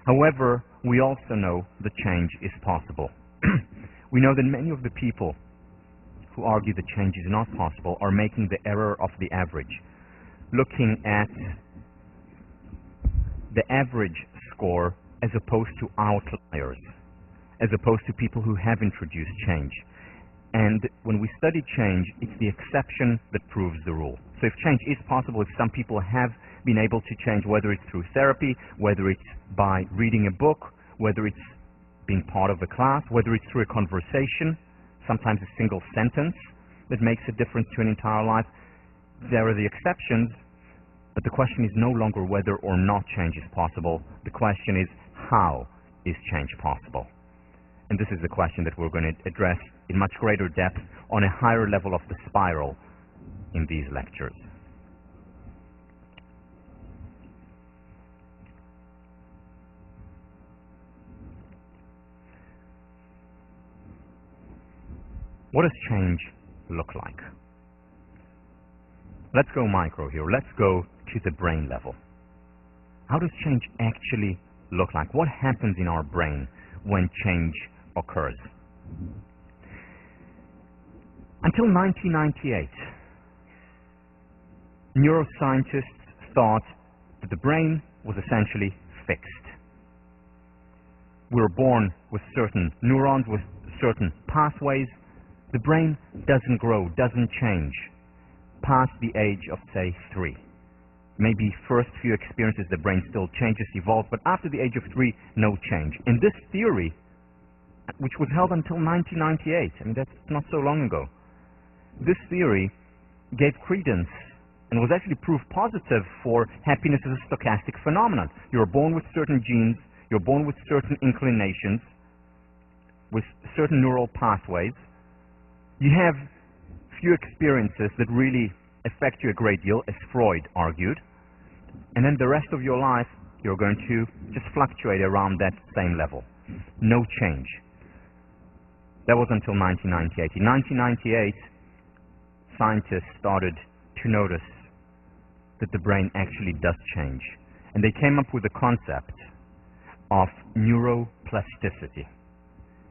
However, we also know that change is possible. We know that many of the people who argue that change is not possible are making the error of the average, looking at the average score as opposed to outliers, as opposed to people who have introduced change. And when we study change, it's the exception that proves the rule. So if change is possible, if some people have been able to change, whether it's through therapy, whether it's by reading a book, whether it's being part of a class, whether it's through a conversation, sometimes a single sentence that makes a difference to an entire life, there are the exceptions, but the question is no longer whether or not change is possible. The question is, how is change possible? And this is the question that we're going to address in much greater depth on a higher level of the spiral in these lectures. What does change look like? Let's go micro here. Let's go to the brain level. How does change actually look like? What happens in our brain when change occurs. Until 1998, neuroscientists thought that the brain was essentially fixed. We were born with certain neurons, with certain pathways. The brain doesn't grow, doesn't change past the age of, say, 3. Maybe first few experiences the brain still changes, evolves, but after the age of 3, no change. And this theory, which was held until 1998, I mean, that's not so long ago, this theory gave credence and was actually proof positive for happiness as a stochastic phenomenon. You're born with certain genes, you're born with certain inclinations, with certain neural pathways. You have few experiences that really affect you a great deal, as Freud argued, and then the rest of your life you're going to just fluctuate around that same level. No change. That was until 1998. In 1998, scientists started to notice that the brain actually does change, and they came up with the concept of neuroplasticity.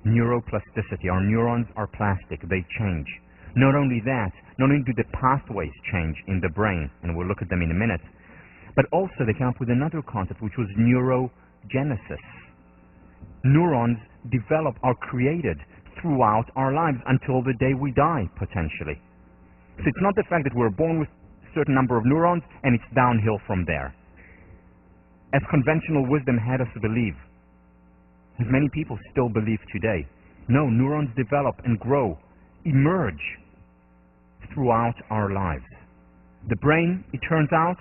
Neuroplasticity. Our neurons are plastic. They change. Not only that, not only do the pathways change in the brain, and we'll look at them in a minute, but also they came up with another concept, which was neurogenesis. Neurons develop, are created throughout our lives until the day we die, potentially. So it's not the fact that we're born with a certain number of neurons and it's downhill from there, as conventional wisdom had us believe, as many people still believe today. No, neurons develop and grow, emerge throughout our lives. The brain, it turns out,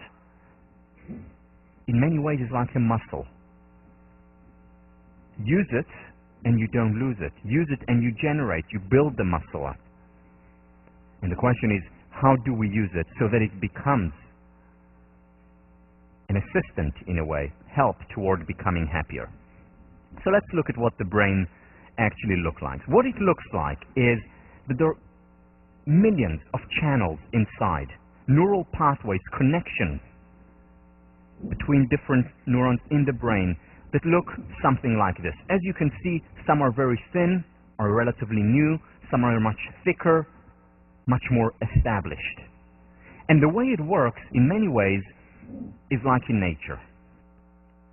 in many ways is like a muscle. Use it and you don't lose it. Use it and you generate, you build the muscle up. And the question is, how do we use it so that it becomes an assistant, in a way, help toward becoming happier? So let's look at what the brain actually looks like. What it looks like is that there are millions of channels inside, neural pathways, connections between different neurons in the brain that look something like this. As you can see, some are very thin, are relatively new, some are much thicker, much more established. And the way it works, in many ways, is like in nature.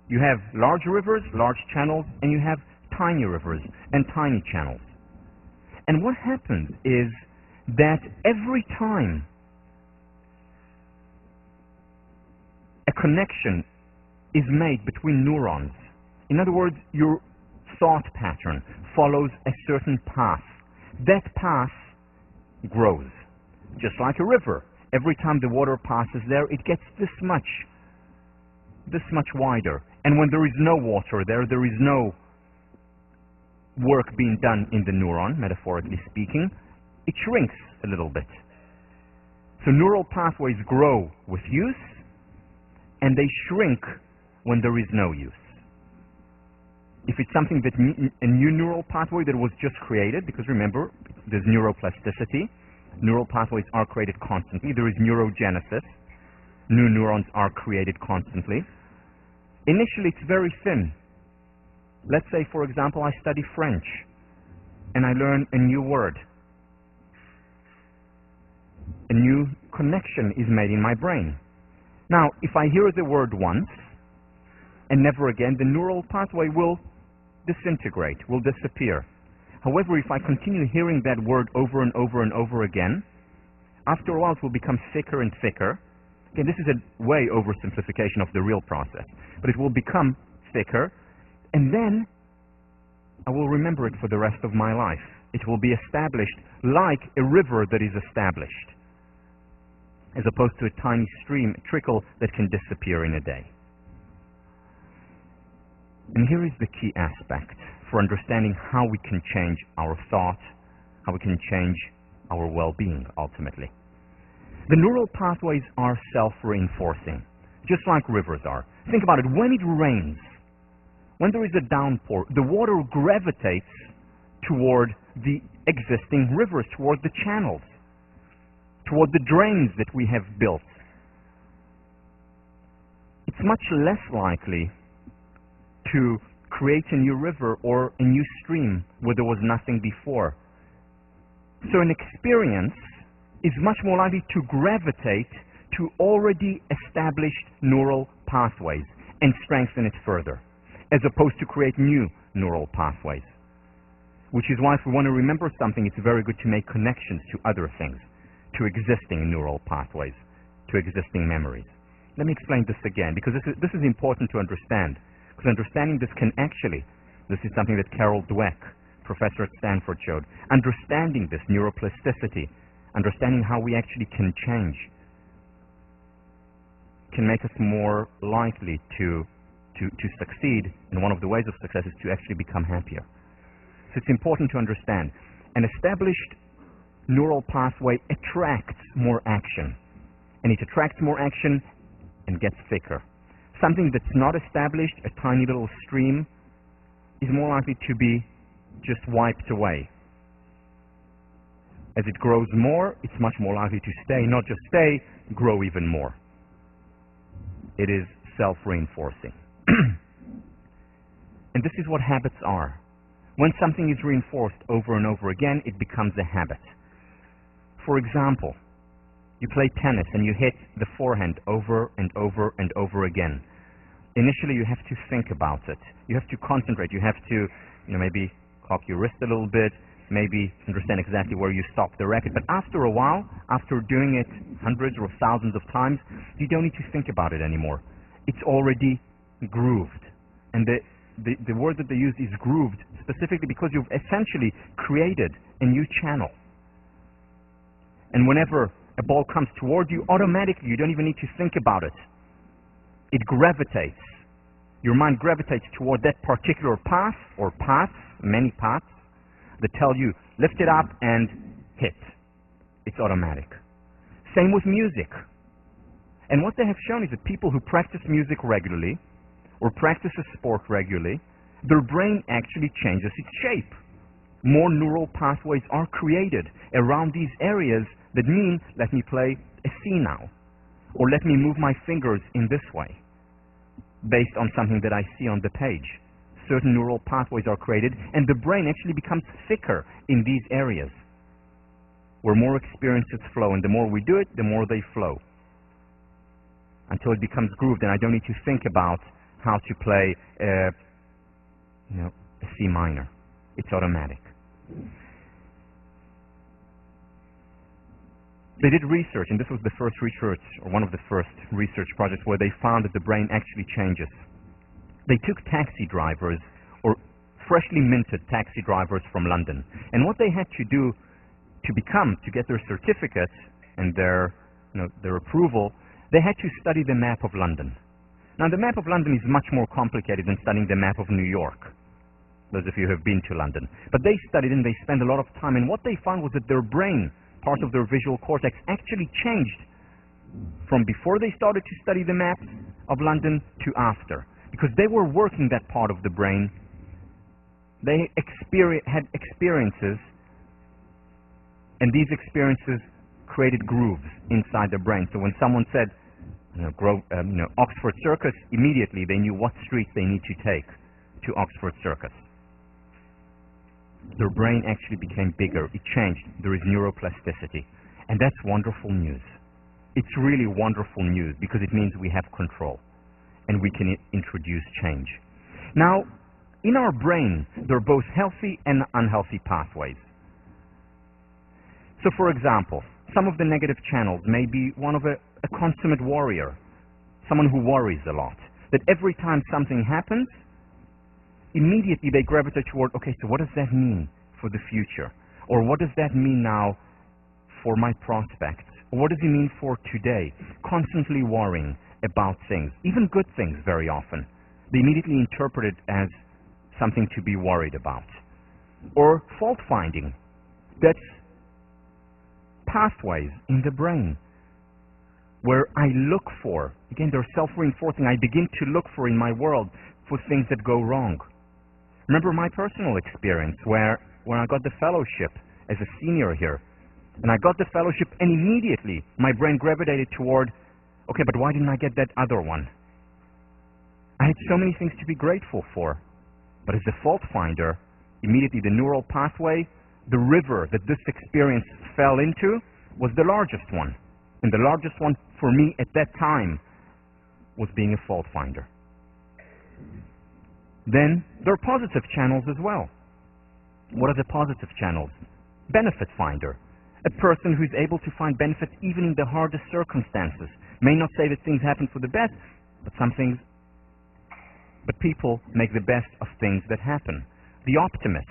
You have large rivers, large channels, and you have tiny rivers and tiny channels. And what happens is that every time a connection is made between neurons, in other words, your thought pattern follows a certain path, that path grows. Just like a river. Every time the water passes there, it gets this much wider. And when there is no water there, there is no work being done in the neuron, metaphorically speaking, it shrinks a little bit. So neural pathways grow with use, and they shrink when there is no use. If it's something that a new neural pathway that was just created, because remember, there's neuroplasticity, neural pathways are created constantly, there is neurogenesis, new neurons are created constantly. Initially, it's very thin. Let's say, for example, I study French, and I learn a new word. A new connection is made in my brain. Now, if I hear the word once, and never again, the neural pathway will disintegrate, will disappear. However, if I continue hearing that word over and over and over again, after a while it will become thicker and thicker. Again, this is a way oversimplification of the real process, but it will become thicker, and then I will remember it for the rest of my life. It will be established like a river that is established, as opposed to a tiny stream, a trickle that can disappear in a day. And here is the key aspect for understanding how we can change our thought, how we can change our well-being, ultimately. The neural pathways are self-reinforcing, just like rivers are. Think about it. When it rains, when there is a downpour, the water gravitates toward the existing rivers, toward the channels, toward the drains that we have built. It's much less likely to create a new river or a new stream where there was nothing before. So an experience is much more likely to gravitate to already established neural pathways and strengthen it further, as opposed to create new neural pathways. Which is why if we want to remember something, it's very good to make connections to other things, to existing neural pathways, to existing memories. Let me explain this again, because this is important to understand. Because understanding this can actually, this is something that Carol Dweck, professor at Stanford, showed. Understanding this neuroplasticity, understanding how we actually can change, can make us more likely to succeed. And one of the ways of success is to actually become happier. So it's important to understand. An established neural pathway attracts more action. And it attracts more action and gets thicker. Something that's not established, a tiny little stream, is more likely to be just wiped away. As it grows more, it's much more likely to stay, not just stay, grow even more. It is self-reinforcing. And this is what habits are. When something is reinforced over and over again, it becomes a habit. For example, you play tennis and you hit the forehand over and over and over again. Initially, you have to think about it. You have to concentrate. You have to, maybe cock your wrist a little bit, maybe understand exactly where you stop the racket. But after a while, after doing it hundreds or thousands of times, you don't need to think about it anymore. It's already grooved. And the word that they use is grooved specifically because you've essentially created a new channel. And whenever a ball comes toward you, automatically, you don't even need to think about it. It gravitates. Your mind gravitates toward that particular path or paths, many paths, that tell you, lift it up and hit. It's automatic. Same with music. And what they have shown is that people who practice music regularly or practice a sport regularly, their brain actually changes its shape. More neural pathways are created around these areas that mean, let me play a C now, or let me move my fingers in this way, based on something that I see on the page. Certain neural pathways are created, and the brain actually becomes thicker in these areas, where more experiences flow, and the more we do it, the more they flow, until it becomes grooved, and I don't need to think about how to play a C minor. It's automatic. They did research, and this was the first research, or one of the first research projects, where they found that the brain actually changes. They took taxi drivers, or freshly minted taxi drivers from London, and what they had to do to get their certificates and their approval, they had to study the map of London. Now, the map of London is much more complicated than studying the map of New York, those of you who have been to London. But they studied and they spent a lot of time, and what they found was that their brain, part of their visual cortex, actually changed from before they started to study the maps of London to after. Because they were working that part of the brain, they had experiences, and these experiences created grooves inside the brain. So when someone said, Oxford Circus, immediately they knew what street they need to take to Oxford Circus. Their brain actually became bigger. It changed. There is neuroplasticity. And that's wonderful news. It's really wonderful news because it means we have control and we can introduce change. Now, in our brain, there are both healthy and unhealthy pathways. So, for example, some of the negative channels may be one of a consummate warrior, someone who worries a lot, that every time something happens, immediately they gravitate toward, okay, so what does that mean for the future? Or what does that mean now for my prospects? Or what does it mean for today? Constantly worrying about things, even good things very often. They immediately interpret it as something to be worried about. Or fault finding. That's pathways in the brain where I look for, again, they're self-reinforcing, I begin to look for in my world for things that go wrong. Remember my personal experience where when I got the fellowship as a senior here, and I got the fellowship and immediately my brain gravitated toward, okay, but why didn't I get that other one? I had so many things to be grateful for. But as a fault finder, immediately the neural pathway, the river that this experience fell into, was the largest one. And the largest one for me at that time was being a fault finder. Then there are positive channels as well. What are the positive channels? Benefit finder. A person who's able to find benefit even in the hardest circumstances. May not say that things happen for the best, but people make the best of things that happen. The optimist.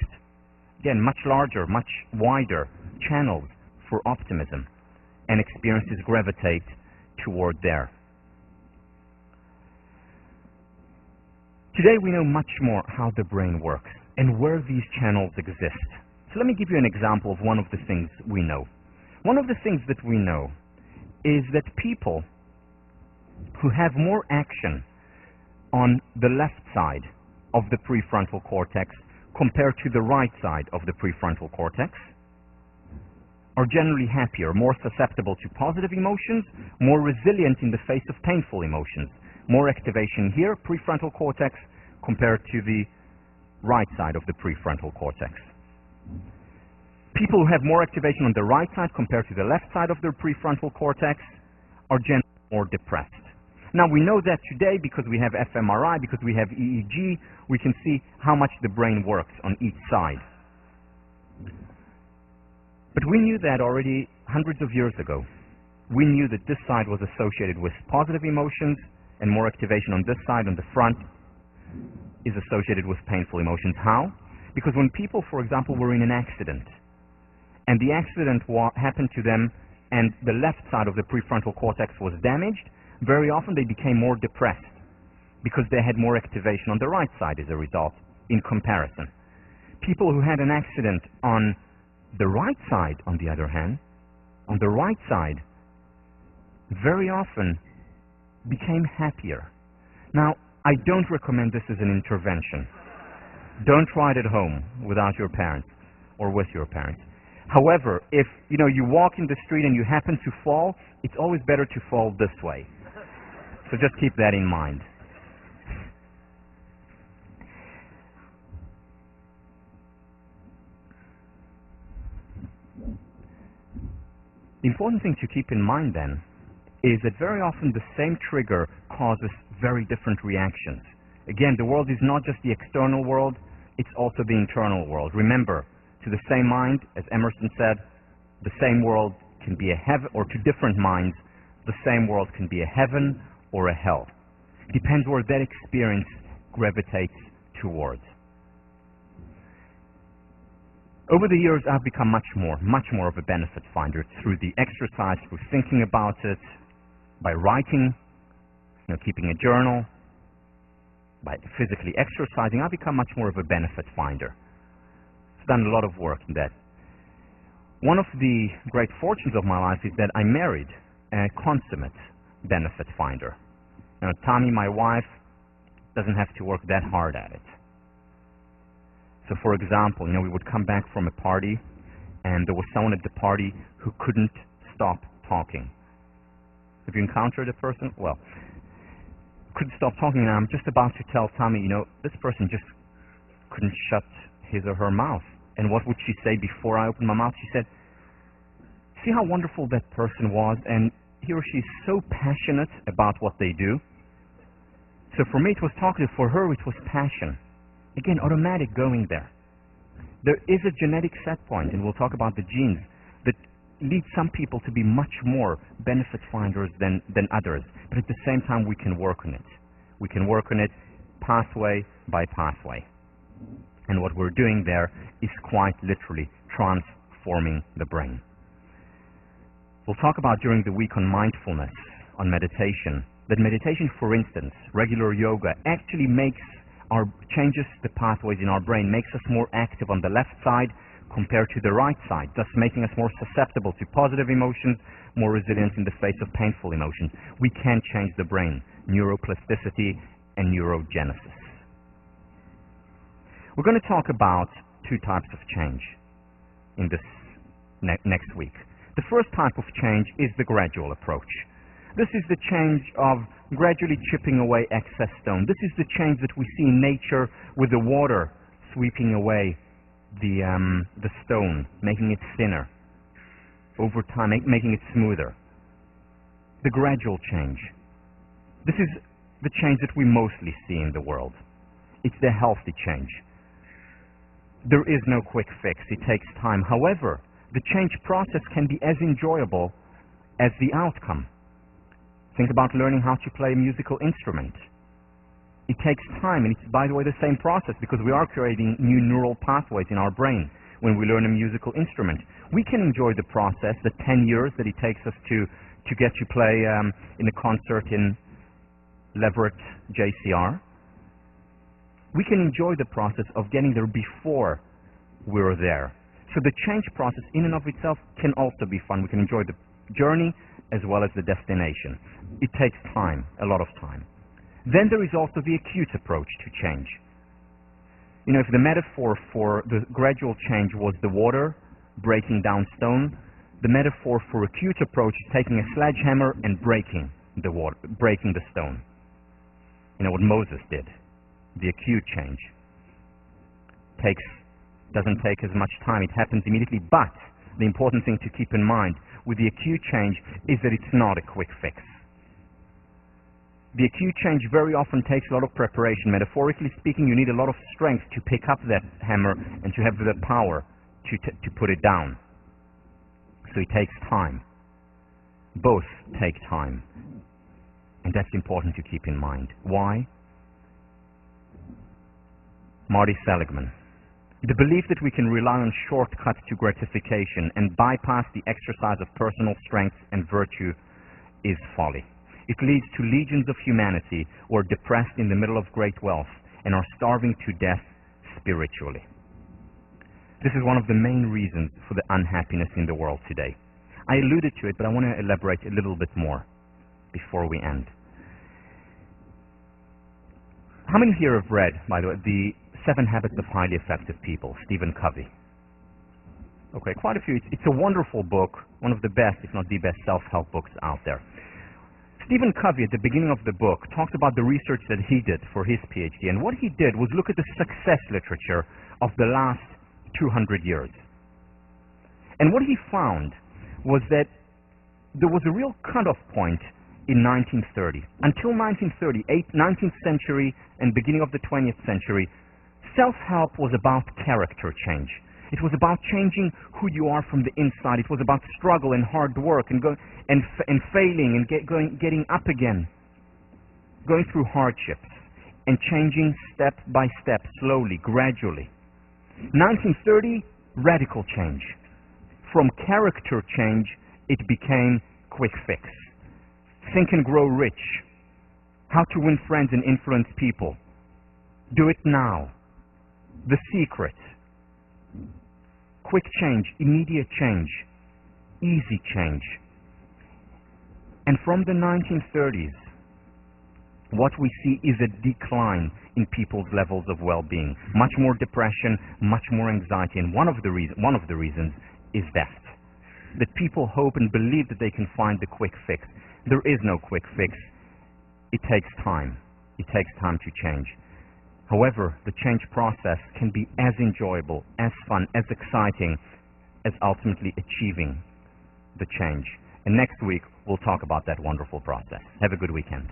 Again, much larger, much wider channels for optimism, and experiences gravitate toward there. Today we know much more how the brain works and where these channels exist. So let me give you an example of one of the things we know. One of the things that we know is that people who have more action on the left side of the prefrontal cortex compared to the right side of the prefrontal cortex are generally happier, more susceptible to positive emotions, more resilient in the face of painful emotions. More activation here, prefrontal cortex, compared to the right side of the prefrontal cortex. People who have more activation on the right side compared to the left side of their prefrontal cortex are generally more depressed. Now we know that today because we have fMRI, because we have EEG, we can see how much the brain works on each side. But we knew that already hundreds of years ago. We knew that this side was associated with positive emotions, and more activation on this side, on the front, is associated with painful emotions. How? Because when people, for example, were in an accident, and the accident happened to them, and the left side of the prefrontal cortex was damaged, very often they became more depressed because they had more activation on the right side as a result, in comparison. People who had an accident on the right side, on the other hand, on the right side, very often became happier. Now, I don't recommend this as an intervention. Don't try it at home without your parents or with your parents. However, if you walk in the street and you happen to fall, it's always better to fall this way. So just keep that in mind. The important thing to keep in mind then is that very often the same trigger causes very different reactions. Again, the world is not just the external world, it's also the internal world. Remember, to the same mind, as Emerson said, the same world can be a heaven, or to different minds, the same world can be a heaven or a hell. It depends where that experience gravitates towards. Over the years, I've become much more of a benefit finder through the exercise, through thinking about it, by writing, keeping a journal, by physically exercising. I've become much more of a benefit finder. I've done a lot of work in that. One of the great fortunes of my life is that I married a consummate benefit finder. Tommy, my wife, doesn't have to work that hard at it. So for example, we would come back from a party and there was someone at the party who couldn't stop talking. Have you encountered a person? Well, couldn't stop talking, and I'm just about to tell Tommy, this person just couldn't shut his or her mouth. And what would she say before I opened my mouth? She said, see how wonderful that person was, and he or she is so passionate about what they do. So for me it was talkative, for her it was passion. Again, automatic going there. There is a genetic set point, and we'll talk about the genes, that lead some people to be much more benefit finders than others. But at the same time, we can work on it. We can work on it pathway by pathway. And what we're doing there is quite literally transforming the brain. We'll talk about during the week on mindfulness, on meditation, that meditation, for instance, regular yoga, actually changes the pathways in our brain, makes us more active on the left side compared to the right side, thus making us more susceptible to positive emotions, more resilient in the face of painful emotions. We can change the brain, neuroplasticity and neurogenesis. We're going to talk about two types of change in this next week. The first type of change is the gradual approach. This is the change of gradually chipping away excess stone. This is the change that we see in nature with the water sweeping away the stone, making it thinner. Over time, making it smoother. The gradual change. This is the change that we mostly see in the world. It's the healthy change. There is no quick fix. It takes time. However, the change process can be as enjoyable as the outcome. Think about learning how to play a musical instrument. It takes time, and it's, by the way, the same process because we are creating new neural pathways in our brain when we learn a musical instrument. We can enjoy the process, the 10 years that it takes us to get to play in a concert in Leverett JCR. We can enjoy the process of getting there before we're there. So the change process in and of itself can also be fun. We can enjoy the journey as well as the destination. It takes time, a lot of time. Then there is also the acute approach to change. You know, if the metaphor for the gradual change was the water breaking down stone, the metaphor for acute approach is taking a sledgehammer and breaking the stone. You know what Moses did. The acute change doesn't take as much time. It happens immediately. But the important thing to keep in mind with the acute change is that it's not a quick fix. The acute change very often takes a lot of preparation. Metaphorically speaking, you need a lot of strength to pick up that hammer and to have the power to put it down. So it takes time. Both take time. And that's important to keep in mind. Why? Marty Seligman. The belief that we can rely on shortcuts to gratification and bypass the exercise of personal strength and virtue is folly. It leads to legions of humanity who are depressed in the middle of great wealth and are starving to death spiritually. This is one of the main reasons for the unhappiness in the world today. I alluded to it, but I want to elaborate a little bit more before we end. How many here have read, by the way, the 7 Habits of Highly Effective People, Stephen Covey? Okay, quite a few. It's a wonderful book, one of the best, if not the best, self-help books out there. Stephen Covey, at the beginning of the book, talks about the research that he did for his PhD, and what he did was look at the success literature of the last 200 years. And what he found was that there was a real cutoff point in 1930. Until 1930, 19th century and beginning of the 20th century, self-help was about character change. It was about changing who you are from the inside. It was about struggle and hard work and failing and getting up again, going through hardships and changing step by step, slowly, gradually. 1930, radical change. From character change, it became quick fix. Think and grow rich. How to win friends and influence people. Do it now. The secret. Quick change, immediate change, easy change. And from the 1930s, what we see is a decline in people's levels of well-being. Much more depression, much more anxiety, and one of the reasons is that people hope and believe that they can find the quick fix. There is no quick fix. It takes time. It takes time to change. However, the change process can be as enjoyable, as fun, as exciting as ultimately achieving the change. And next week, we'll talk about that wonderful process. Have a good weekend.